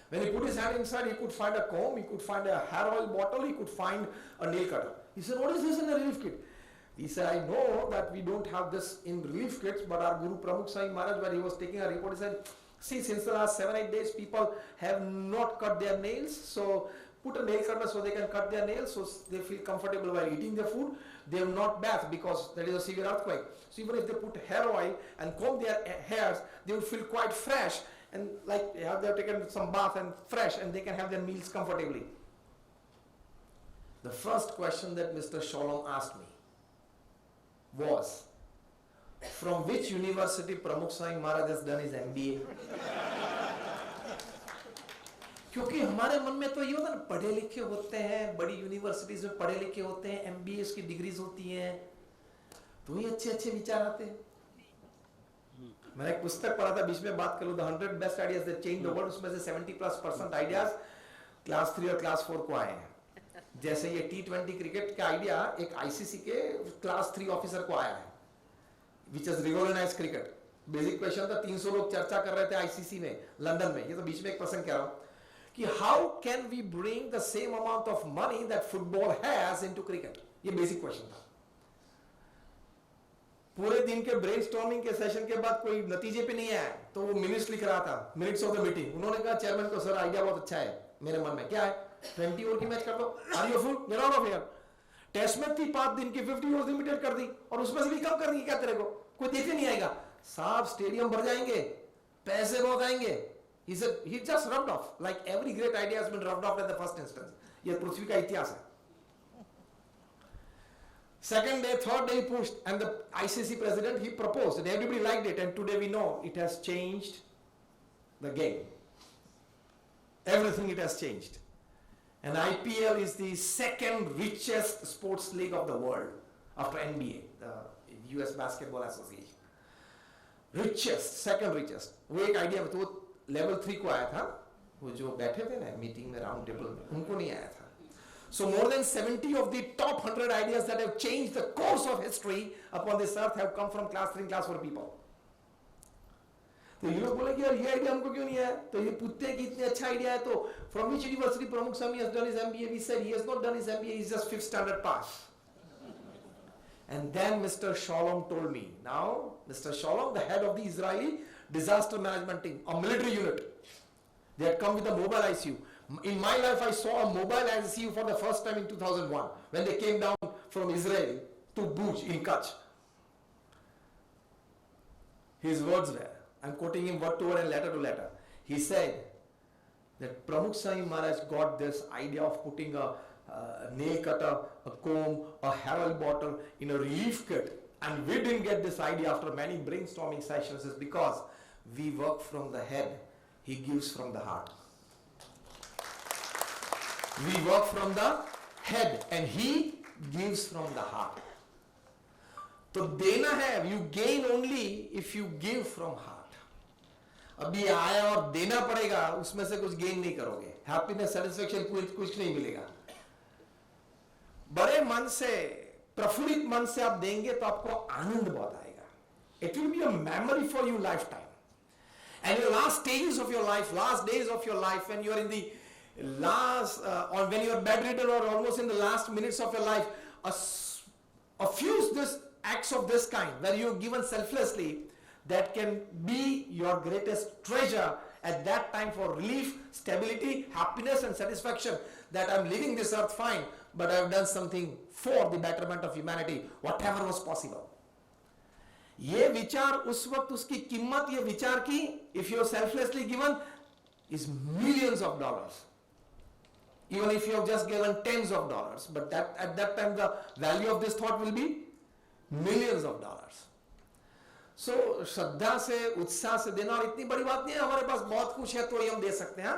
When he put his hand inside, he could find a comb, he could find a hair oil bottle, he could find a nail cutter. He said, what is this in a relief kit? He said, I know that we don't have this in relief kits, but our Guru Pramukh Swami Maharaj, where he was taking a report, he said, see, since the last 7-8 days, people have not cut their nails, so put a nail cutter so they can cut their nails, so they feel comfortable while eating their food. They have not bathed because there is a severe earthquake. So even if they put hair oil and comb their hairs, they would feel quite fresh, and like they have taken some bath and fresh, and they can have their meals comfortably. The first question that Mr. Sholem asked me was, from which university Pramukh Swami Maharaj has done his MBA? क्योंकि हमारे मन में तो ये होता है ना, पढ़े लिखे होते हैं, बड़ी यूनिवर्सिटीज में पढ़े लिखे होते हैं, MBAs की डिग्रीज होती हैं, तो ही अच्छे अच्छे विचार आते हैं. मैंने एक पुस्तक पढ़ा था, बीच में बात करूं, The 100 Best Ideas That Change the World, उसमें से 70+% आइडियाज क्लास 3 और क्लास 4 को आए हैं. जैसे ये T20 क्रिकेट का आइडिया एक ICC के क्लास 3 ऑफिसर को आया है, which has revolutionized cricket. Basic question था, 300 लोग चर्चा कर रहे थे ICC में लंदन में. ये तो बीच में एक प्रसंग कह रहा हूं कि how can we bring the same amount of money that football has into cricket? ये बेसिक क्वेश्चन था. पूरे दिन के ब्रेनस्टॉर्मिंग के सेशन के बाद कोई नतीजे पे नहीं आया, तो वो मिनट्स लिख रहा था, मिनट्स ऑफ द मीटिंग. उन्होंने कहा चेयरमैन को, सर आइडिया बहुत अच्छा है मेरे मन में. क्या है? 20 ओवर की मैच कर दो. Are you full? Get out of here. Test match थी 5 दिन की, 50 ओवर लिमिटेड कर दी, और उसमें से भी कम कर दी. क्या तेरे को कोई देखने नहीं आएगा? साहब स्टेडियम भर जाएंगे, पैसे बहुत आएंगे. He said, he just rubbed off, like every great idea has been rubbed off at the first instance. ये पृथ्वी का इतिहास है. Second day, third day he pushed, and the ICC president, he proposed, and everybody liked it, and today we know it has changed the game. Everything it has changed. And IPL is the second richest sports league of the world after NBA, the US Basketball Association. Richest, second richest. वो एक idea तो वो level 3 को आया था, वो जो बैठे थे ना मीटिंग में राउंड टेबल में, उनको नहीं आया था. So more than 70 of the top 100 ideas that have changed the course of history upon this earth have come from class 3 and class 4 people. तो ये लोग बोले कि यार ये आइडिया हमको क्यों नहीं आया? तो ये पूछते हैं कि इतने अच्छा आइडिया है तो from which university Pramukh Swami has done his MBA? We said he has not done his MBA, he's just 5th standard pass. And then Mr. Shalom told me, now Mr. Shalom, the head of the Israeli disaster management team, a military unit, they had come with a mobile ICU. In my life, I saw a mobile ICU for the first time in 2001 when they came down from Israel to Bhuj in Kutch. His words were, I'm quoting him word to word and letter to letter. He said that Pramukh Swami Maharaj got this idea of putting a nail cutter, a comb, a Harold bottle in a relief kit, and we didn't get this idea after many brainstorming sessions is because we work from the head, he gives from the heart. We work from the head and he gives from the heart. तो देना है, you gain only if you give from heart. अभी आया और देना पड़ेगा, उसमें से कुछ गेन नहीं करोगे. हैप्पीनेस, सेटिस्फेक्शन कुछ नहीं मिलेगा. बड़े मन से, प्रफुल्लित मन से आप देंगे तो आपको आनंद बहुत आएगा. It will be a memory for you lifetime. And your last stages of your life, last days of your life, when you are in the last, or when you are bedridden or almost in the last minutes of your life, a few this acts of this kind, where you are given selflessly, that can be your greatest treasure at that time for relief, stability, happiness and satisfaction that I am leaving this earth fine, but I have done something for the betterment of humanity, whatever was possible. ये विचार उस वक्त उसकी कीमत, ये विचार की, if you are selflessly given, is millions of dollars. Even if you have just given tens of dollars, but that at that time the value of this thought will be millions of dollars. So श्रद्धा से, उत्साह से देना, और इतनी बड़ी बात नहीं है, हमारे पास बहुत कुछ है तो ही हम दे सकते हैं.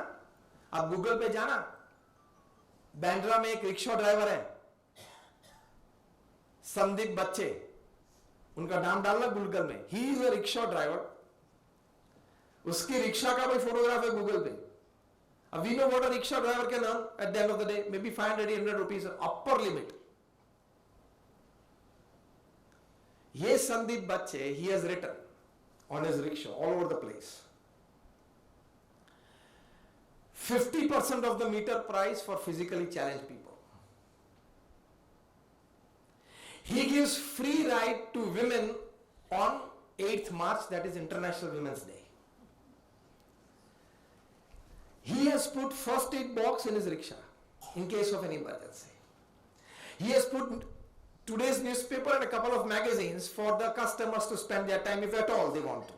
आप गूगल पे जाना, बैंड्रा में एक रिक्शा ड्राइवर है, संदीप बच्चे, उनका नाम डालना गूगल में. He is a rickshaw driver. उसकी रिक्शा का भी फोटोग्राफ है गूगल पे. We know what a rickshaw driver can earn at the end of the day, maybe 500-800 rupees, upper limit. ये संदीप बच्चे, he has written on his rickshaw all over the place. 50% of the meter price for physically challenged people. He gives free ride to women on 8th March, that is International Women's Day. He has put first aid box in his rickshaw in case of any emergency. He has put today's newspaper and a couple of magazines for the customers to spend their time if at all they want to.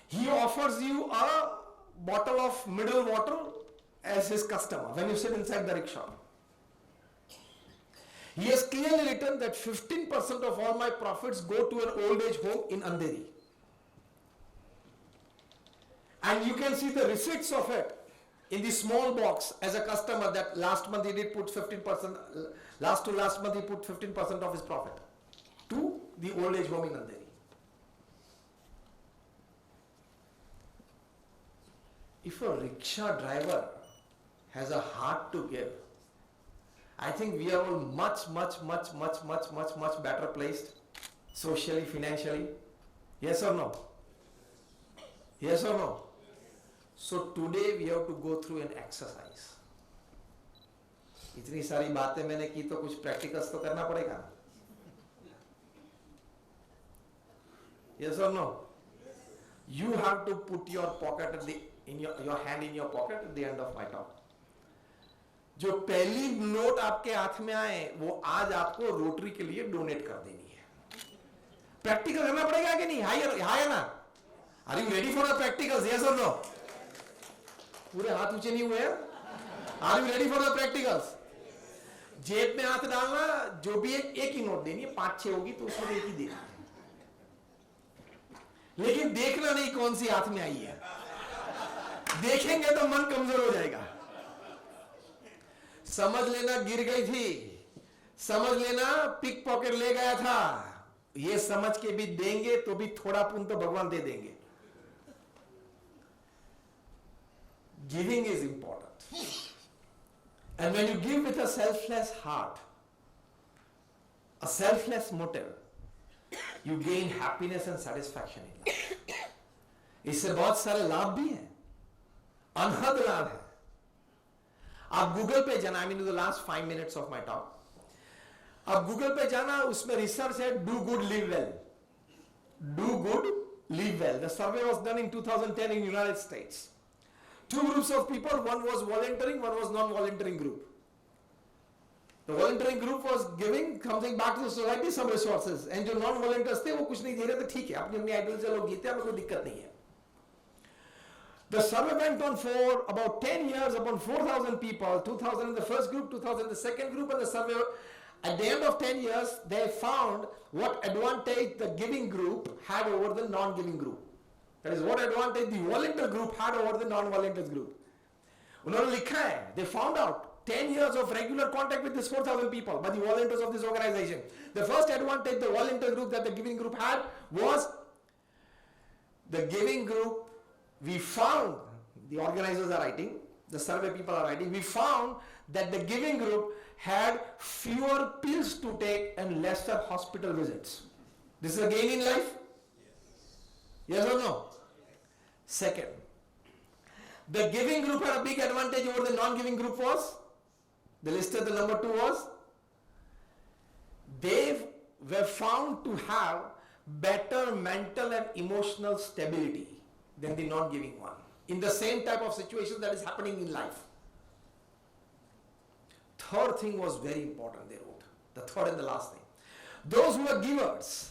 He offers you a bottle of mineral water as his customer when you sit inside the rickshaw. He has clearly written that 15% of all my profits go to an old age home in Andheri. And you can see the receipts of it in the small box as a customer that last month he did put 15%, last month he put 15% of his profit to the old age home in Andheri. If a rickshaw driver has a heart to give, I think we are all much better placed socially, financially. Yes or no? Yes or no? So today we have to go through an exercise. इतनी सारी बातें मैंने की तो कुछ practicals तो करना पड़ेगा. Yes or no? You have to put your pocket at your hand in your pocket at the end of my talk. जो पहली नोट आपके हाथ में आए वो आज आपको रोटरी के लिए डोनेट कर देनी है. प्रैक्टिकल करना पड़ेगा कि नहीं? हाय ना? Are you ready for the practicals? Yes or no? पूरे हाथ ऊंचे नहीं हुए हैं? Are you ready for the practicals? जेब में हाथ डालना, जो भी एक ही नोट देनी है, 5-6 होगी तो उसमें एक ही देनी है. लेकिन देखना नहीं कौन सी हाथ में आई है. देखेंगे तो मन कमजोर हो जाएगा. समझ लेना गिर गई थी, समझ लेना पिक पॉकेट ले गया था, ये समझ के भी देंगे तो भी थोड़ा पुण्य तो भगवान दे देंगे. Giving is important. And when you give with a selfless heart, a selfless motive, you gain happiness and satisfaction in life. इससे बहुत सारे लाभ भी हैं, अनहद लाभ है. आप गूगल पे जाना, I mean, the last 5 minutes of my talk. आप गूगल पे जाना, उसमें रिसर्च है, do good, live well. Do good, live well. The survey was done in 2010 in United States. 2 groups of people, one was volunteering, one was non-volunteering group. The volunteering group was giving something back to the society, some resources. And जो non-volunteers थे, वो कुछ नहीं दे रहे थे, ठीक है, अपनी अपनी आइडियल से लोग जीते, हमें कोई दिक्कत नहीं है. The survey went on for about 10 years upon 4,000 people, 2,000 in the first group, 2,000 in the second group, and the survey, at the end of 10 years, they found what advantage the giving group had over the non-giving group. That is, what advantage the volunteer group had over the non-volunteer group. उन्होंने लिखा है, they found out 10 years of regular contact with these 4,000 people by the volunteers of this organization. The first advantage the volunteer group that the giving group had was the giving group, we found, the organizers are writing, the survey people are writing, we found that the giving group had fewer pills to take and lesser hospital visits. This is a gain in life? Yes or no? Second, the giving group had a big advantage over the non-giving group was, the listed the number 2 was, they were found to have better mental and emotional stability than the non-giving one in the same type of situation that is happening in life. Third thing was very important, they wrote. The third and the last thing. Those who were givers,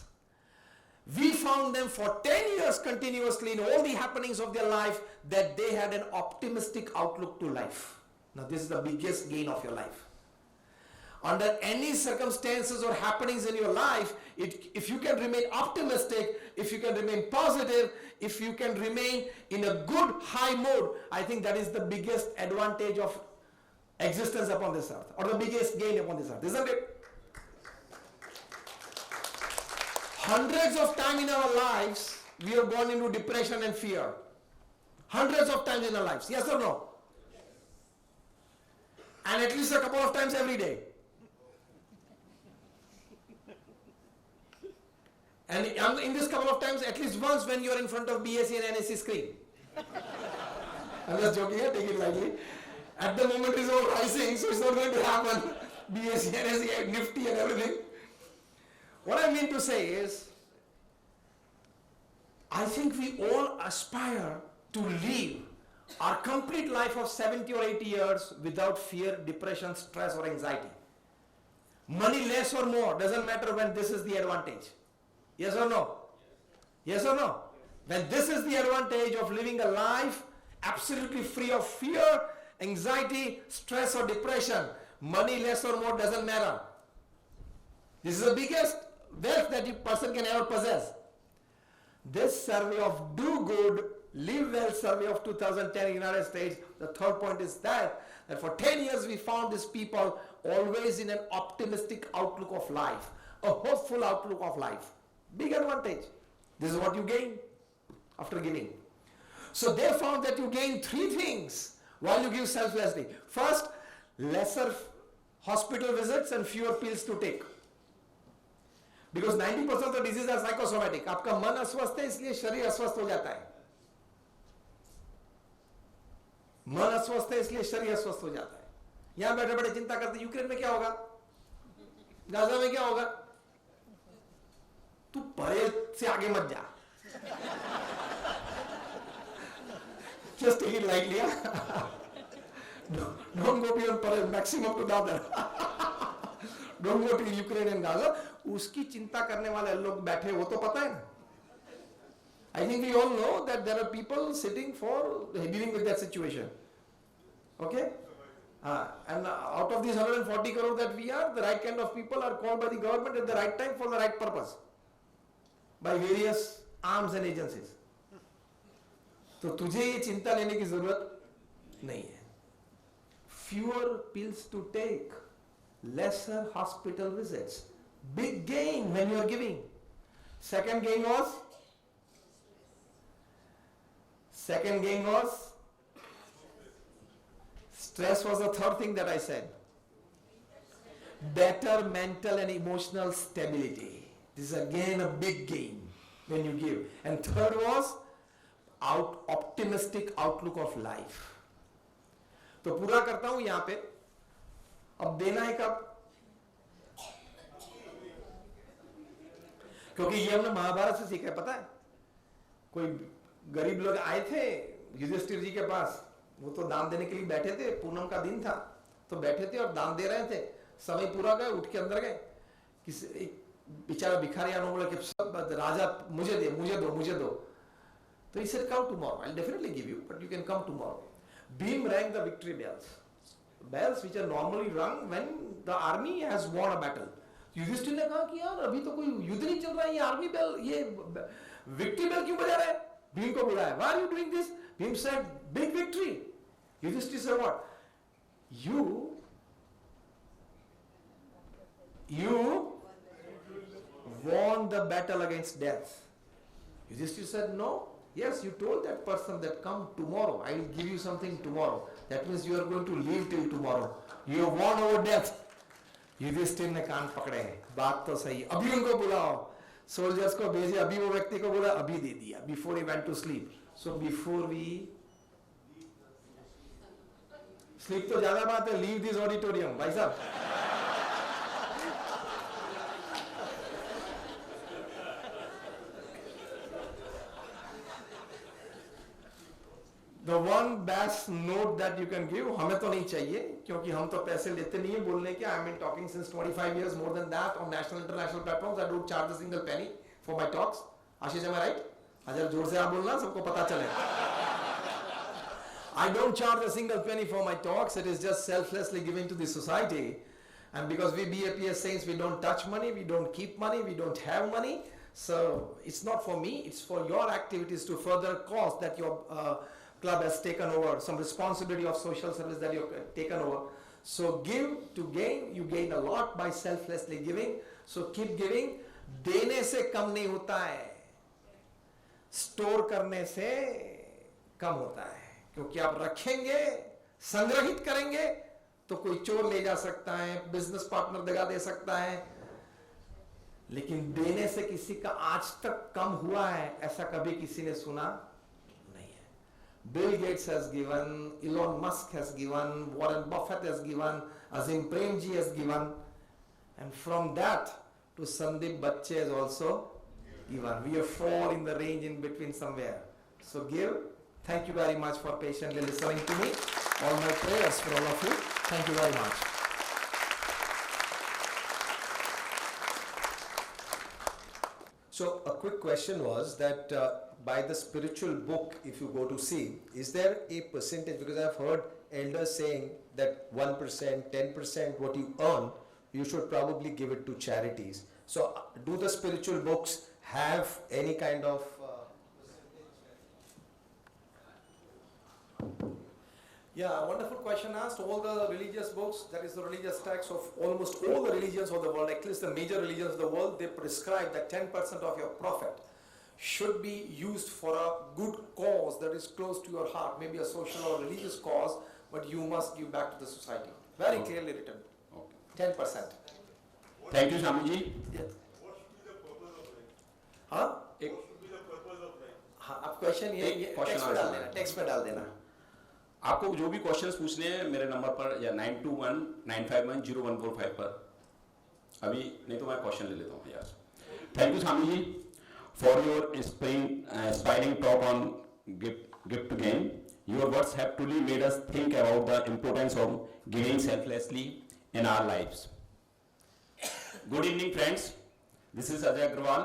we found them for 10 years continuously in all the happenings of their life that they had an optimistic outlook to life. Now this is the biggest gain of your life. Under any circumstances or happenings in your life, if you can remain optimistic, if you can remain positive, if you can remain in a good high mood, I think that is the biggest advantage of existence upon this earth, or the biggest gain upon this earth, isn't it? Hundreds of times in our lives, we have gone into depression and fear. Hundreds of times in our lives, yes or no? And at least a couple of times every day. And in this couple of times, at least once when you are in front of BSc and NSC screen. I'm just joking here, take it lightly. At the moment it's all rising, so it's not going to happen. BSc, NSC, Nifty and everything. What I mean to say is, I think we all aspire to live our complete life of 70 or 80 years without fear, depression, stress or anxiety. Money less or more, doesn't matter when this is the advantage. Yes or no? Yes or no? When this is the advantage of living a life absolutely free of fear, anxiety, stress or depression, money less or more doesn't matter. This is the biggest wealth that a person can ever possess. This survey of Do Good, Live Well survey of 2010 in the United States, the third point is that for 10 years we found these people always in an optimistic outlook of life, a hopeful outlook of life. Big advantage. This is what you gain after giving. So they found that you gain 3 things while you give selflessly. First, lesser hospital visits and fewer pills to take. Because 90% of the diseases are psychosomatic. आपका मन अस्वस्थ है इसलिए शरीर अस्वस्थ हो जाता है. मन अस्वस्थ है इसलिए शरीर अस्वस्थ हो जाता है. यहां बैठे बैठे चिंता करते यूक्रेन में क्या होगा, गाजा में क्या होगा. तू परे से आगे मत जा. Just take it lightly. Don't go beyond Pare, maximum to Dadar. Don't go to Ukraine and Gaza. उसकी चिंता करने वाले लोग बैठे वो तो पता है ना. I think we all know that there are people sitting for dealing with that situation. Okay? And out of these 140 crore that we are, the right kind of people are called by the government at the right time for the right purpose. By various arms and agencies. तो तुझे ये चिंता लेने की जरूरत नहीं है. fewer pills to take, lesser hospital visits. Big gain when you are giving. Second gain was stress was the third thing that I said. Better mental and emotional stability. This is again a big gain when you give. And third was optimistic outlook of life. तो पूरा करता हूं यहां पे. अब देना है कब? क्योंकि ये हमने महाभारत से सीखा है, पता है? कोई गरीब लोग आए थे युधिष्ठिर जी के पास, वो तो दान देने के लिए बैठे थे, पूनम का दिन था, तो बैठे थे और दान दे रहे थे. समय पूरा गए, उठ के अंदर गए. किसी एक बेचारा भिखारी आने बोला कि सब राजा मुझे दो. तो he said, come tomorrow. I'll definitely give you, but you can come tomorrow. Bhim rang the victory bells. Bells which are normally rung when the army has won a battle. Yudhishthir ने कहा कि यार अभी तो कोई युद्ध नहीं चल रहा है, ये आर्मी बेल, ये विक्ट्री बेल क्यों बजा रहा है? भीम को बुलाया. Why are you doing this? Bhim said, big victory. Yudhishthir said what? You won the battle against death. Yudhishthir said, no. Yes, you told that person that come tomorrow. I will give you something tomorrow. That means you are going to live till tomorrow. You have won over death. Yudhishthir ने कान पकड़े हैं, बात तो सही, अभी उनको बुलाओ. Soldiers को भेजे, अभी वो व्यक्ति को बोला, अभी दे दिया. Before he went to sleep. So before we sleep तो ज्यादा बात है, लीव दिस ऑडिटोरियम भाई साहब. The one best note that you can give, हमें तो नहीं चाहिए क्योंकि हम तो पैसे लेते नहीं है बोलने के. I have been talking since 25 years, more than that, on national international platforms. I don't charge a single penny for my talks. Ashish, am I right? अगर जोर से आप बोलना सबको पता चले. I don't charge a single penny for my talks. It is just selflessly giving to the society. And because we BAPS saints, we don't touch money, we don't keep money, we don't have money. So it's not for me, it's for your activities to further cause that your club has taken over, some responsibility of social service that you have taken over. So give to gain, you gain a lot by selflessly giving. So keep giving. देने से कम नहीं होता है, store करने से कम होता है. क्योंकि आप रखेंगे, संग्रहित करेंगे तो कोई चोर ले जा सकता है, बिजनेस पार्टनर दगा दे सकता है, लेकिन देने से किसी का आज तक कम हुआ है ऐसा कभी किसी ने सुना नहीं है. Bill Gates has given, Elon Musk has given, Warren Buffett has given, Azim Premji has given, and from that to Sandeep Bachche has also given. We have fall in the range in between somewhere. So give. Thank you very much for patiently listening to me. All my prayers for all of you. Thank you very much. So a quick question was that by the spiritual book, if you go to see, is there a percentage, because I've heard elders saying that 1%, 10% what you earn, you should probably give it to charities. So do the spiritual books have any kind of Yeah, wonderful question asked. All the religious books, that is the religious texts of almost all the religions of the world, at least the major religions of the world, they prescribe that 10% of your profit should be used for a good cause that is close to your heart, maybe a social or religious cause, but you must give back to the society. Very clearly written. Okay. 10%. Thank you, Swamiji. Yes. What should be the purpose of life? हाँ? What should be the purpose of life? हाँ, अब question ये text पे डाल देना, text पे डाल देना. आपको जो भी क्वेश्चंस पूछने हैं मेरे नंबर पर या 9219510145 पर, अभी नहीं तो मैं क्वेश्चन ले लेता हूँ यार. Thank you Swami ji for your inspiring talk on gift to gain. Your words have truly made us think about the importance of giving selflessly in our lives. Good evening, friends. This is Ajay Agrawal,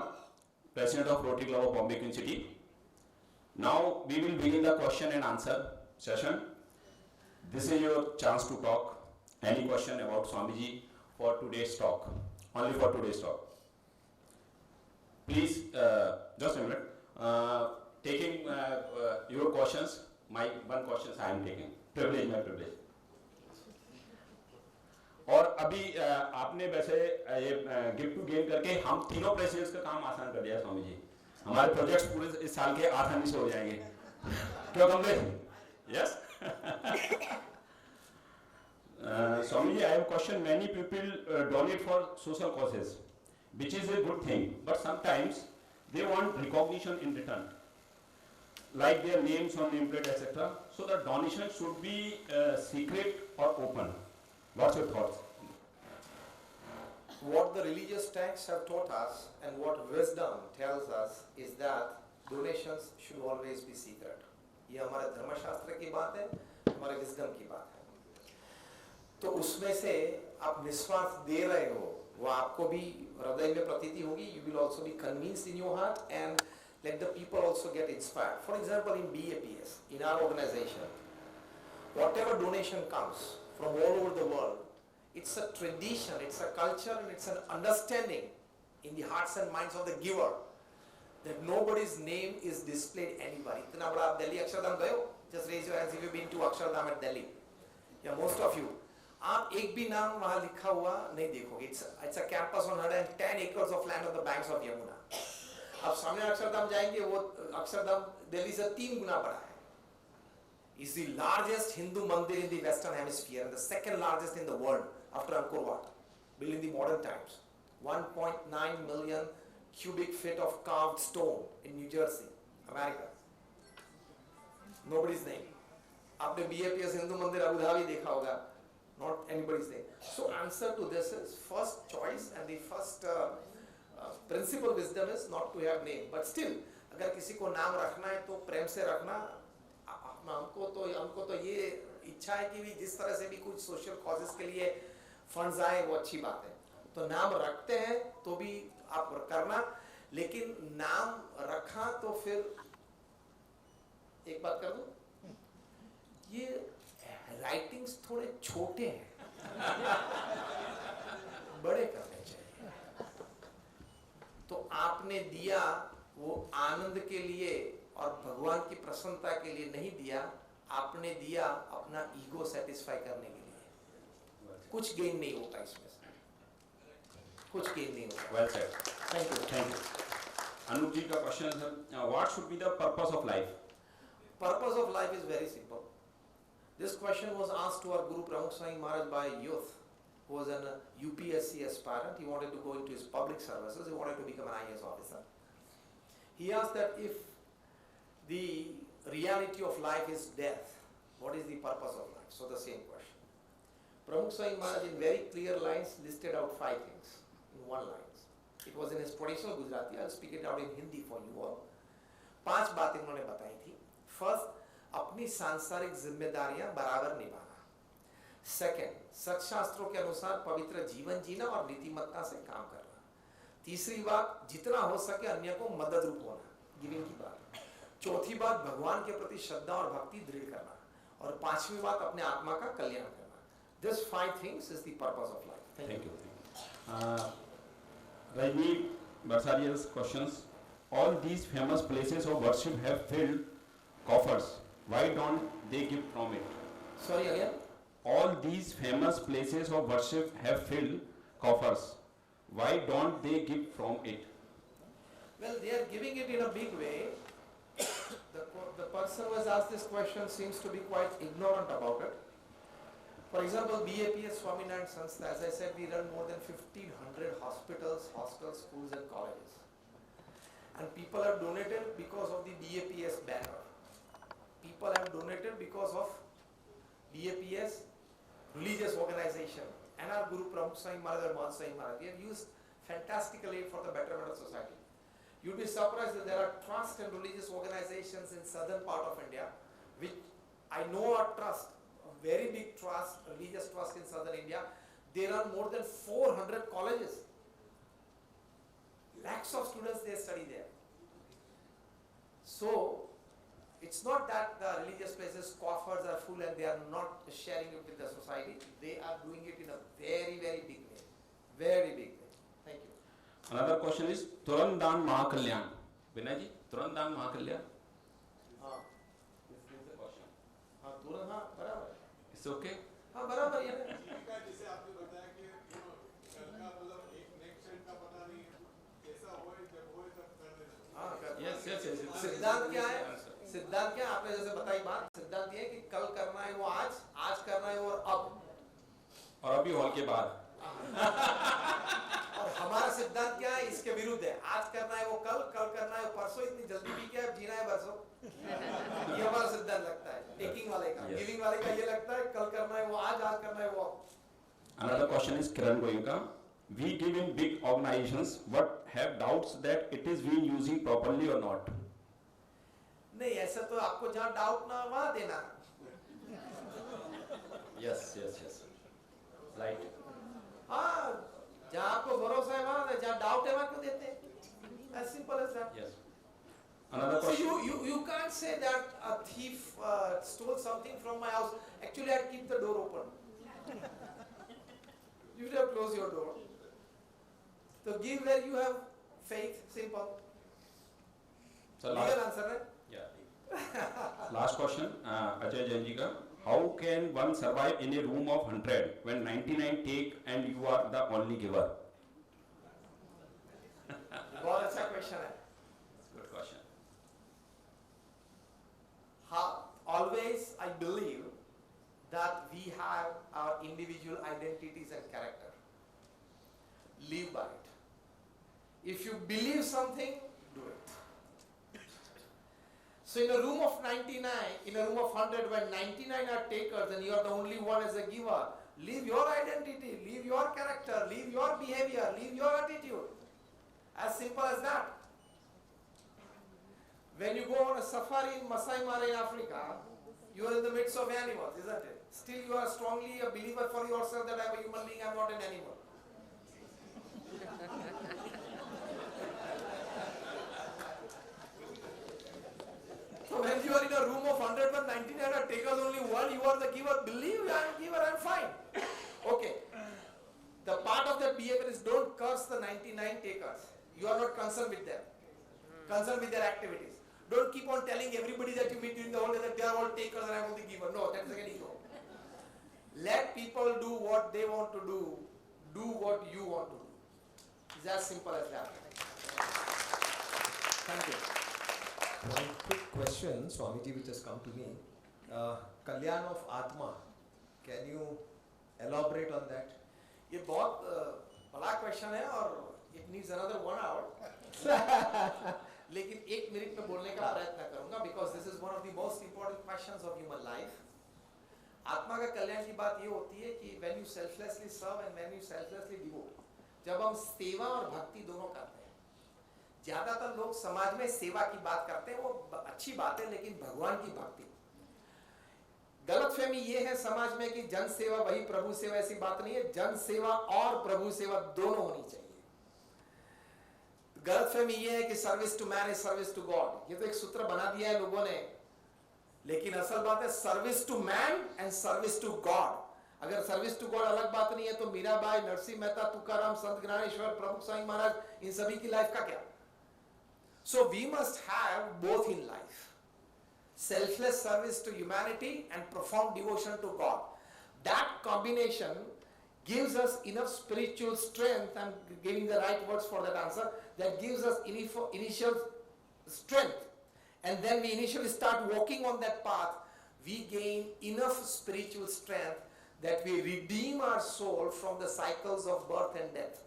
President of Rotary Club of Bombay, Queen City. Now we will begin the question and answer session. This is your chance to talk. Any question about Swamiji for today's talk? Only for today's talk. Please, just a minute. Taking your questions. My one question I am taking. Privilege, my privilege. अभी आपने वैसे ये gift to game करके हम तीनों presidents का काम आसान कर दिया स्वामी जी। हमारे प्रोजेक्ट्स पूरे इस साल के आसानी से हो जाएंगे। क्यों Kamlesh? Yes. Swami ji, I have a question. Many people donate for social causes, which is a good thing, but sometimes they want recognition in return, like their names on nameplate, etc. So the donation should be secret or open. What's your thoughts? What the religious texts have taught us and what wisdom tells us is that donations should always be secret. ये हमारे धर्मशास्त्र की बात है, हमारे wisdom की बात है। तो उसमें से आप निस्वार्थ दे रहे हो, वो आपको भी हृदय में प्रतीति होगी. You will also be convinced in your heart and let the people also get inspired. For example, in BAPS, in our organization, whatever donation comes from all over the world, it's a tradition, it's a culture, and it's an understanding in the hearts and minds of the giver that nobody's name is displayed anywhere. इतना बड़ा आप दिल्ली अक्षरधाम गए हो? Just raise your hands if you've been to Akshardham at Delhi. Yeah, most of you. आप एक भी नाम वहाँ लिखा हुआ नहीं देखोगे. It's a campus on 110 acres of land on the banks of Yamuna. आप सामने अक्षरधाम जाएंगे, वो अक्षरधाम दिल्ली से 3 गुना बड़ा है. It's the largest Hindu mandir in the Western Hemisphere and the second largest in the world after Angkor Wat, built in the modern times. 1.9 million cubic feet of carved stone in New Jersey, America. Nobody's name. आपने BAPS Hindu Mandir Abu Dhabi देखा होगा. Not anybody's name. So answer to this is first choice and the first principal wisdom is not to have name. But still, अगर किसी को नाम रखना है तो प्रेम से रखना. हमको तो ये इच्छा है कि भी जिस तरह से भी कुछ सोशल कॉजेस के लिए फंड्स आए वो अच्छी बात है. तो नाम रखते हैं तो भी आप करना, लेकिन नाम रखा तो फिर एक बात कर दो, ये राइटिंग्स थोड़े छोटे हैं, बड़े करने चाहिए. तो आपने दिया वो आनंद के लिए और भगवान की प्रसन्नता के लिए नहीं दिया, आपने दिया अपना ईगो सेटिस्फाई करने के लिए. कुछ गेन नहीं होता इसमें से, कुछ गेन नहीं होता. Well said. Thank you. Thank you. Anup ji का question है, what should be the purpose of life? Purpose of life is very simple. This question was asked to our Guru Pramukh Swami Maharaj by a youth who was an UPSC aspirant. He wanted to go into his public services. He wanted to become an IAS officer. He asked that if the reality of life is death, what is the purpose of life? So the same question. Pramukh Swami Maharaj in very clear lines listed out 5 things in one line. It was in his traditional Gujarati. I'll speak it out in Hindi for you all. 5 बातें उन्होंने बताई थी. First, अपनी सांसारिक जिम्मेदारियां बराबर निभाना. Second, सत्शास्त्रों के अनुसार पवित्र जीवन जीना और नीतिमत्ता से काम करना. तीसरी बात, जितना हो सके अन्य को मदद रूप होना, गिविंग की बात. चौथी बात, भगवान के प्रति श्रद्धा और भक्ति दृढ़ करना. और 5वीं बात, अपने आत्मा का कल्याण करना. This 5 things is the purpose of life. Thank you. Rajni Barsaria's questions. All these famous places of worship have filled coffers. Why don't they give from it? Sorry again. All these famous places of worship have filled coffers. Why don't they give from it? Well, they are giving it in a big way. The person who has asked this question seems to be quite ignorant about it. For example, BAPS Swaminarayan Sanstha, as I said, we run more than 1,500 hospitals, hostels, schools and colleges. And people have donated because of the BAPS banner. People have donated because of BAPS religious organization and our Guru Pramukh Swami Maharaj and Mahant Swami Maharaj. We have used fantastically for the betterment of society. You'd be surprised that there are trust and religious organizations in southern part of India, which I know are trust, a very big trust, religious trust in southern India. They run more than 400 colleges. Lakhs of students, they study there. So, it's not that the religious places coffers are full and they are not sharing it with the society. They are doing it in a very, very big way. Very big way. Thank you. Another question is Turandan Mahakalyan. Vinay ji, Turandan Mahakalyan. हाँ, This is the question. हाँ, तुरंत हाँ, बराबर. It's okay. हाँ बराबर ये ना। जीविका जैसे आपने बताया कि कल का मतलब एक नेक्स्ट सेट का पता नहीं है, कैसा होए जब होए तब कर देना। हाँ कर- Yes, yes, yes. सिद्धांत क्या है? सिद्धांत क्या आपने जैसे बताई बात, सिद्धांत ये है कि कल करना है वो आज करना है वो अब। और अभी हॉल के बाद और हमारा सिद्धांत क्या है? इसके विरुद्ध है। आज करना है वो कल करना है वो परसों। इतनी जल्दी भी क्या है, जीना है बरसों। ये हमारा सिद्धांत लगता है टेकिंग वाले का। Yes. गिविंग वाले का ये लगता है कल करना है वो आज करना है वो अब। Another question is Kiran Goenka. We give in big organizations but have doubts that it is being using properly or not. नहीं, ऐसा तो आपको जहाँ डाउट ना वहाँ देना। Yes, yes, yes. Right. हाँ, जहाँ आपको भरोसा है वहाँ दे, जहाँ डाउट है वहाँ क्यों देते हैं? As simple as that. Yes. Another So question. you can't say that a thief stole something from my house. Actually, I'd keep the door open. You should have closed your door. So give where you have faith. Simple. So Legal answer, right? yeah. Last question, Ajay Jain ji ka. How can one survive in a room of 100 when 99 take and you are the only giver? बहुत अच्छा question है। Good question. Always I believe that we have our individual identities and character. Live by it. If you believe something, do it. So in a room of 99, in a room of 100 when 99 are takers and you are the only one as a giver, live your identity, live your character, live your behavior, live your attitude. As simple as that. When you go on a safari in Masai Mara in Africa, you are in the midst of animals, isn't it? Still you are strongly a believer for yourself that I am a human being, I am not an animal. So when you are in a room of 100 but 99 are takers, only one, you are the giver, believe I am giver, I am fine. Okay. The part of that behavior is don't curse the 99 takers. You are not concerned with them. Concerned with their activities. Don't keep on telling everybody that you meet during the whole day that they are all takers and I am the giver. No, that is again ego. Let people do what they want to do. Do what you want to do. It's as simple as that. Thank you. One quick question, Swamiji, which has come to me. Kalyan of Atma, can you elaborate on that? ये बहुत बड़ा question है और it needs another 1 hour. लेकिन 1 minute में बोलने का प्रयत्न करूंगा because this is one of the most important questions of human life. आत्मा का कल्याण की बात ये होती है कि when you selflessly serve and when you selflessly devote, जब हम सेवा और भक्ति दोनों करते हैं, ज्यादातर लोग समाज में सेवा की बात करते हैं, वो अच्छी बात है, लेकिन भगवान की भक्ति, गलतफहमी ये है समाज में कि जन सेवा वही प्रभु सेवा, ऐसी बात नहीं है। जन सेवा और प्रभु सेवा दोनों होनी चाहिए। गलतफहमी ये है कि service to man is service to God, ये तो एक सूत्र बना दिया है लोगों ने, लेकिन असल बात है service to man and service to God. अगर सर्विस टू गॉड अलग बात नहीं है तो मीराबाई, नरसिंह मेहता, तुकाराम, संत ज्ञानेश्वर, प्रमुख स्वामी महाराज, इन सभी की लाइफ का क्या? So we must have both in life, selfless service to humanity and profound devotion to God. That combination gives us enough spiritual strength. I'm giving the right words for that answer. That gives us initial strength, and then we initially start walking on that path. We gain enough spiritual strength that we redeem our soul from the cycles of birth and death.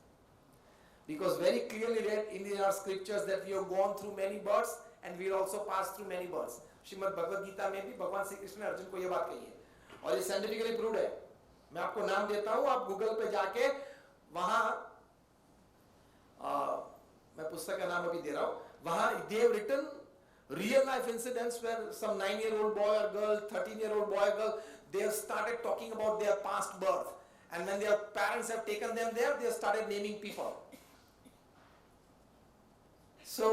Because very clearly read in our scriptures that we have gone through many births and we will also pass through many births. Shrimad Bhagavad Gita में भी भगवान श्री कृष्ण ने अर्जुन को यह बात कही है और ये साइंटिफिकली प्रूव्ड है। मैं आपको नाम देता हूं, आप गूगल पे जाके वहां मैं पुस्तक का नाम अभी दे रहा हूं, वहां they have written real life incidents where some 9-year-old boy or girl, 13-year-old boy or girl, they have started talking about their past birth, and when their parents have taken them there, they have started naming people. So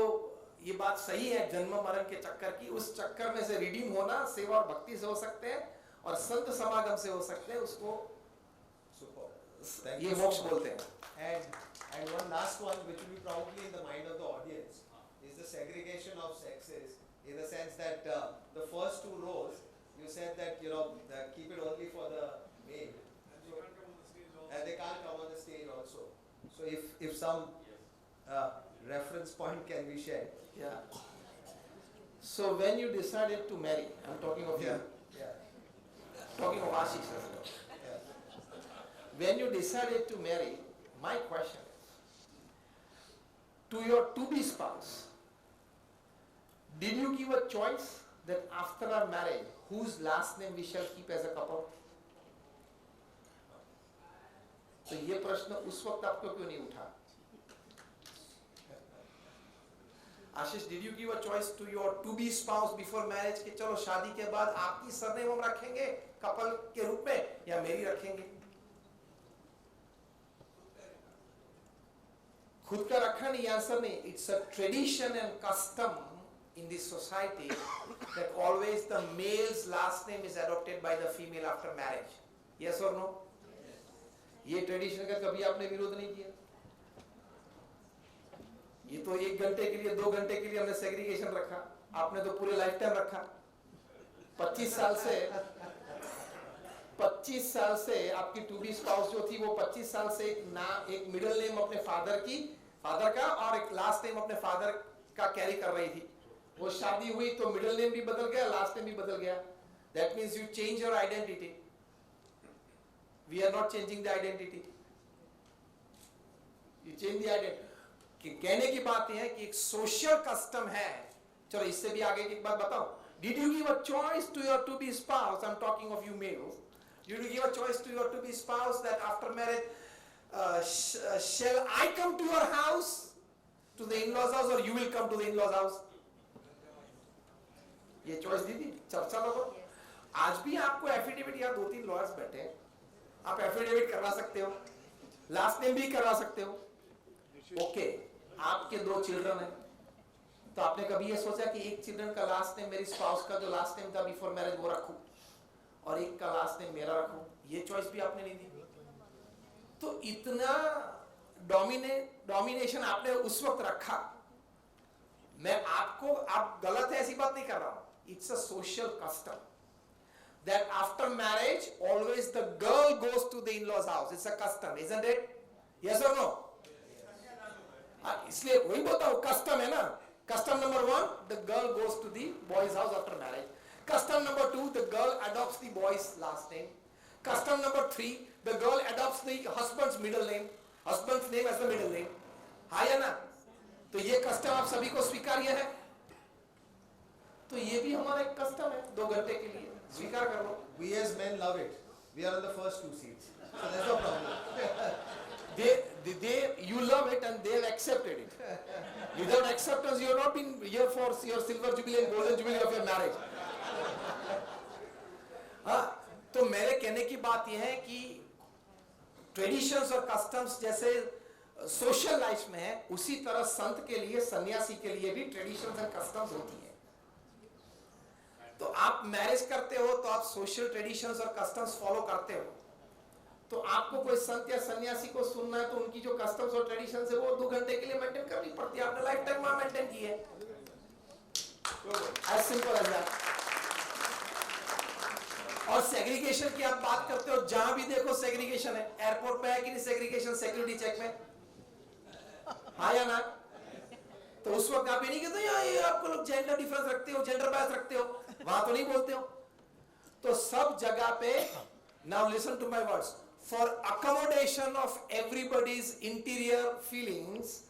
ये बात सही है, जन्म मरण के चक्कर की, उस चक्कर में से रिडीम होना सेवा और भक्ति से हो सकते हैं और संत समागम से हो सकते हैं, उसको ये मोक्ष बोलते हैं। And one last one, which will be probably in the mind of the audience, is the segregation of sexes, in the sense that the first 2 rows, you said that keep it only for the male. And they can't come on the stage also. And they can't come on the stage also. So if some reference point can be shared. Yeah. So when you decided to marry, I'm talking of you, Yeah. talking of Ashish as well. Yeah. When you decided to marry, my question is, to your to-be spouse, did you give a choice that after our marriage, whose last name we shall keep as a couple? तो ये प्रश्न उस वक्त आपको क्यों नहीं उठा? आशीष, did you give a choice to your to-be spouse before marriage कि चलो शादी के बाद आपकी सरनेम हम रखेंगे कपल के रूप में या मेरी रखेंगे? खुद का रखा नहीं, आंसर नहीं. It's a tradition and custom in this society that always the male's last name is adopted by the female after marriage. Yes or no? ये ट्रेडिशन का कभी आपने विरोध नहीं किया? ये तो 1 घंटे के लिए 2 घंटे के लिए हमने सेग्रीगेशन रखा, आपने तो पूरे लाइफ टाइम रखा. 25 साल से आपकी टू बी स्पाउस जो थी वो 25 साल से एक मिडिल नेम अपने फादर का और एक लास्ट नेम अपने फादर का कैरी कर रही थी. वो शादी हुई तो मिडिल नेम भी बदल गया, लास्ट नेम भी बदल गया. That means you change your identity. We are not changing the identity. You change the identity. कहने की बात यह है कि एक सोशल कस्टम है. चलो इससे भी आगे की एक बात बताओ. Did you give a choice to your to-be spouse? I'm talking of you males. Did you give a choice to your to-be spouse that after marriage, shall I come to your house, to the in-laws house, or you will come to the in-laws house? ये choice दी थी. चर्चा लोगों. आज भी आपको affidavit या 2-3 lawyers बैठे हैं, आप एफिडेविट करवा सकते हो, लास्ट नेम भी करवा सकते हो. ओके, आपके 2 चिल्ड्रन हैं, तो आपने कभी ये सोचा कि एक चिल्ड्रन का लास्ट नेम मेरी स्पाउस का जो लास्ट नेम था बिफोर मैरिज वो रखूं और एक का लास्ट नेम मेरा रखूं? ये चॉइस भी आपने नहीं दी. तो इतना डोमिनेशन आपने उस वक्त रखा. मैं आप गलत है ऐसी बात नहीं कर रहा हूं. It's a social custom that after marriage always the girl goes to the in-laws house. It's a custom, isn't it? Yes or no? इसलिए वही बोलता हूँ, custom है ना. Custom number 1, the girl goes to the boy's house after marriage. Custom number 2, the girl adopts the boy's last name. Custom number 3, the girl adopts the husband's middle name, husband's name as the middle name. हाँ या ना? तो ये custom आप सभी को स्वीकार्य है. तो ये भी हमारा एक custom है 2 घंटे के लिए. स्वीकार कर लो. We as men love it. We are on the first 2 seats. So there's no problem. You love it and they've accepted it. Without acceptance, you have not been here for your silver jubilee and golden jubilee of your marriage. हाँ, तो मेरे कहने की बात यह है कि traditions और कस्टम्स जैसे सोशल लाइफ में है, उसी तरह संत के लिए, सन्यासी के लिए भी ट्रेडिशंस एंड कस्टम्स होती है. तो आप मैरिज करते हो तो आप सोशल ट्रेडिशंस और कस्टम्स फॉलो करते हो. तो आपको कोई संत या सन्यासी को सुनना है तो उनकी जो कस्टम्स और ट्रेडिशंस है वो 2 घंटे के लिए मेंटेन करनी पड़ती है. आपने लाइफ टाइम वहां मेंटेन की है. As simple as that. और सेग्रीगेशन की आप बात करते हो, जहां भी देखो सेग्रीगेशन है. एयरपोर्ट पे है कि नहीं सेग्रीगेशन सिक्योरिटी चेक में? हाँ या ना? तो उस वक्त आप ये नहीं कहते ये आपको लोग जेंडर डिफरेंस रखते हो, जेंडर बायस रखते हो, वहां तो नहीं बोलते हो. तो सब जगह पे, now listen to my words, for accommodation of everybody's interior feelings,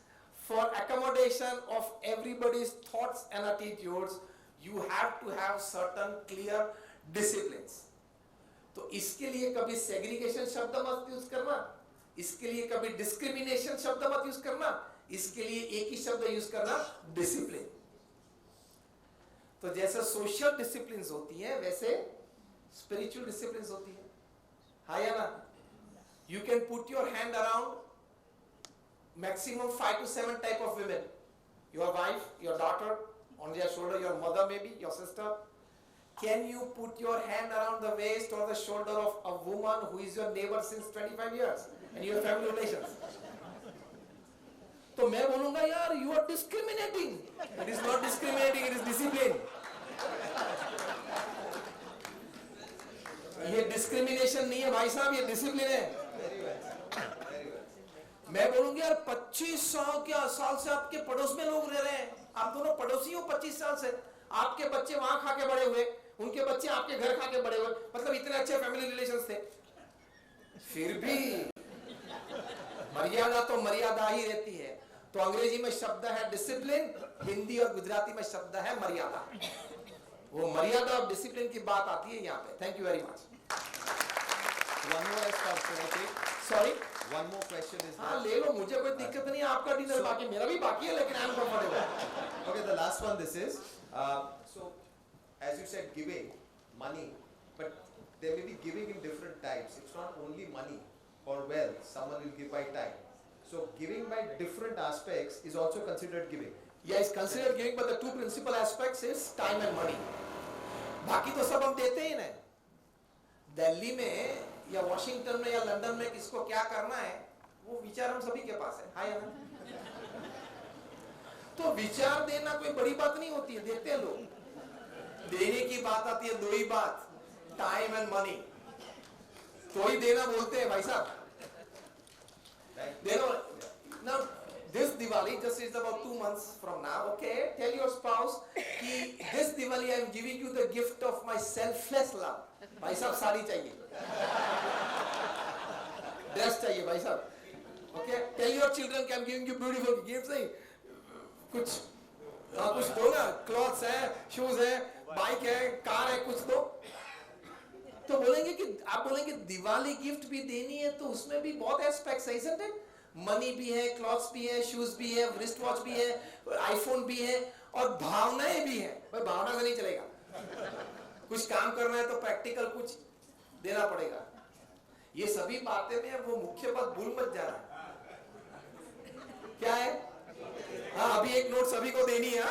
for accommodation of everybody's thoughts and attitudes, you have to have certain clear disciplines. तो इसके लिए कभी सेग्रीगेशन शब्द मत यूज करना, इसके लिए कभी डिस्क्रिमिनेशन शब्द मत यूज करना, इसके लिए एक ही शब्द यूज करना, डिसिप्लिन. तो जैसे सोशल डिसिप्लिन्स होती हैं वैसे स्पिरिचुअल डिसिप्लिन्स होती है. हाँ या ना? You can put your hand around maximum 5 to 7 type of women. Your wife, your daughter, on their shoulder, your mother maybe, your sister. Can you put your hand around the waist or the shoulder of a woman who is your neighbor since 25 years and you have family relations? तो मैं बोलूंगा यार you are discriminating. It is not discriminating, it is discipline. ये discrimination नहीं है भाई साहब, ये डिसिप्लिन है। Very well, sir. Very well. मैं बोलूंगी यार 25 साल से आपके पड़ोस में लोग रह रहे हैं, आप दोनों पड़ोसी हो 25 साल से, आपके बच्चे वहां खा के बड़े हुए, उनके बच्चे आपके घर खा के बड़े हुए, मतलब इतने अच्छे फैमिली रिलेशंस थे, फिर भी मर्यादा तो मर्यादा ही रहती है। तो अंग्रेजी में शब्द है डिसिप्लिन, हिंदी और गुजराती में शब्द है मर्यादा। वो मर्यादा और डिसिप्लिन की बात आती है यहाँ पे। Thank you very much. One more has come, can I take? Sorry, One more question is हाँ there. ले लो, मुझे कोई दिक्कत नहीं है, आपका डिनर बाकी, मेरा भी बाकी है, लेकिन I am comfortable. Okay, the last one this is, so as you said, giving money, but there may be giving in different types. It's not only money or wealth, someone will give by time. So giving by different aspects is also considered giving. Yeah, it's considered giving, but the two principal aspects is time and money. बाकी तो सब हम देते ही ना। दिल्ली में या Washington में या लंदन में किसको क्या करना है, वो विचार हम सभी के पास है। हाँ या ना? तो विचार देना कोई बड़ी बात नहीं होती है, देते हैं लोग। देने की बात आती है दो ही बात, टाइम एंड मनी, तो ही देना बोलते हैं भाई साहब। देना। Now this Diwali just is about 2 months from now. Okay, tell your spouse कि this Diwali I am giving you the gift of my selfless love. भाई साहब साड़ी चाहिए, ड्रेस चाहिए भाई साहब। Okay, tell your children कि I am giving you beautiful gifts। नहीं कुछ दो ना, क्लॉथ्स है, शूज है, बाइक है, कार है, कुछ दो। तो बोलेंगे कि आप बोलेंगे दिवाली गिफ्ट भी देनी है, तो उसमें भी बहुत एस्पेक्ट्स है, isn't it? मनी भी है, क्लॉथ्स भी है, शूज भी है, रिस्ट वॉच भी है, आईफोन भी है, और भावनाएं भी है। भाई भावना से नहीं चलेगा, कुछ काम करना है तो प्रैक्टिकल कुछ देना पड़ेगा। ये सभी बातें में वो मुख्य बात भूल मत जाना। क्या है? हाँ, अभी एक नोट सभी को देनी है,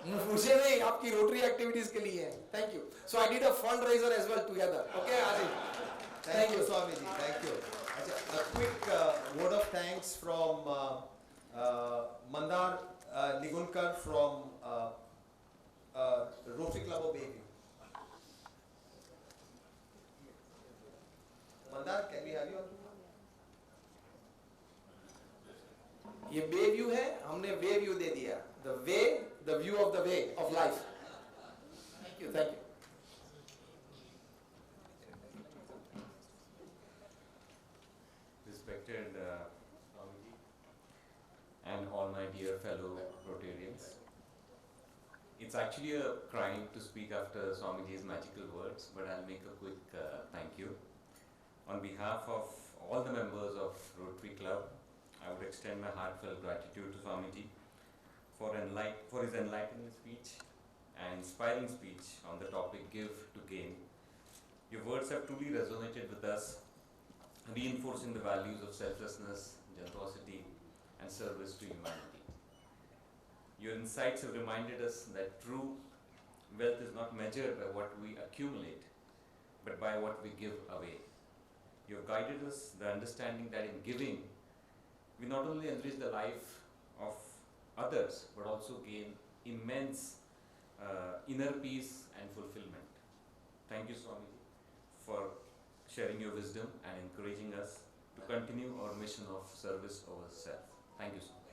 मुझे नहीं, आपकी रोटरी एक्टिविटीज के लिए है। Thank you. So I did a fund raiser as well together. Okay Aditya, Thank you, Swami ji. Thank you. A quick word of thanks from Mandar Nigunkar from Rotary Club of Bayview. Mandar, can we have you on? ये वे view है, हमने वे view दे दिया। The way, the view of the way of life. Thank you, thank you. Respected Swamiji and all my dear fellow Rotarians. It's actually a crime to speak after Swamiji's magical words, but I'll make a quick thank you. On behalf of all the members of Rotary Club, I would extend my heartfelt gratitude to Swamiji for his enlightening speech and inspiring speech on the topic Give to Gain. Your words have truly resonated with us, reinforcing the values of selflessness, generosity, and service to humanity. Your insights have reminded us that true wealth is not measured by what we accumulate, but by what we give away. You have guided us the understanding that in giving, we not only enrich the life of others, but also gain immense inner peace and fulfillment. Thank you, Swamiji, for sharing your wisdom and encouraging us to continue our mission of service over self. Thank you so much.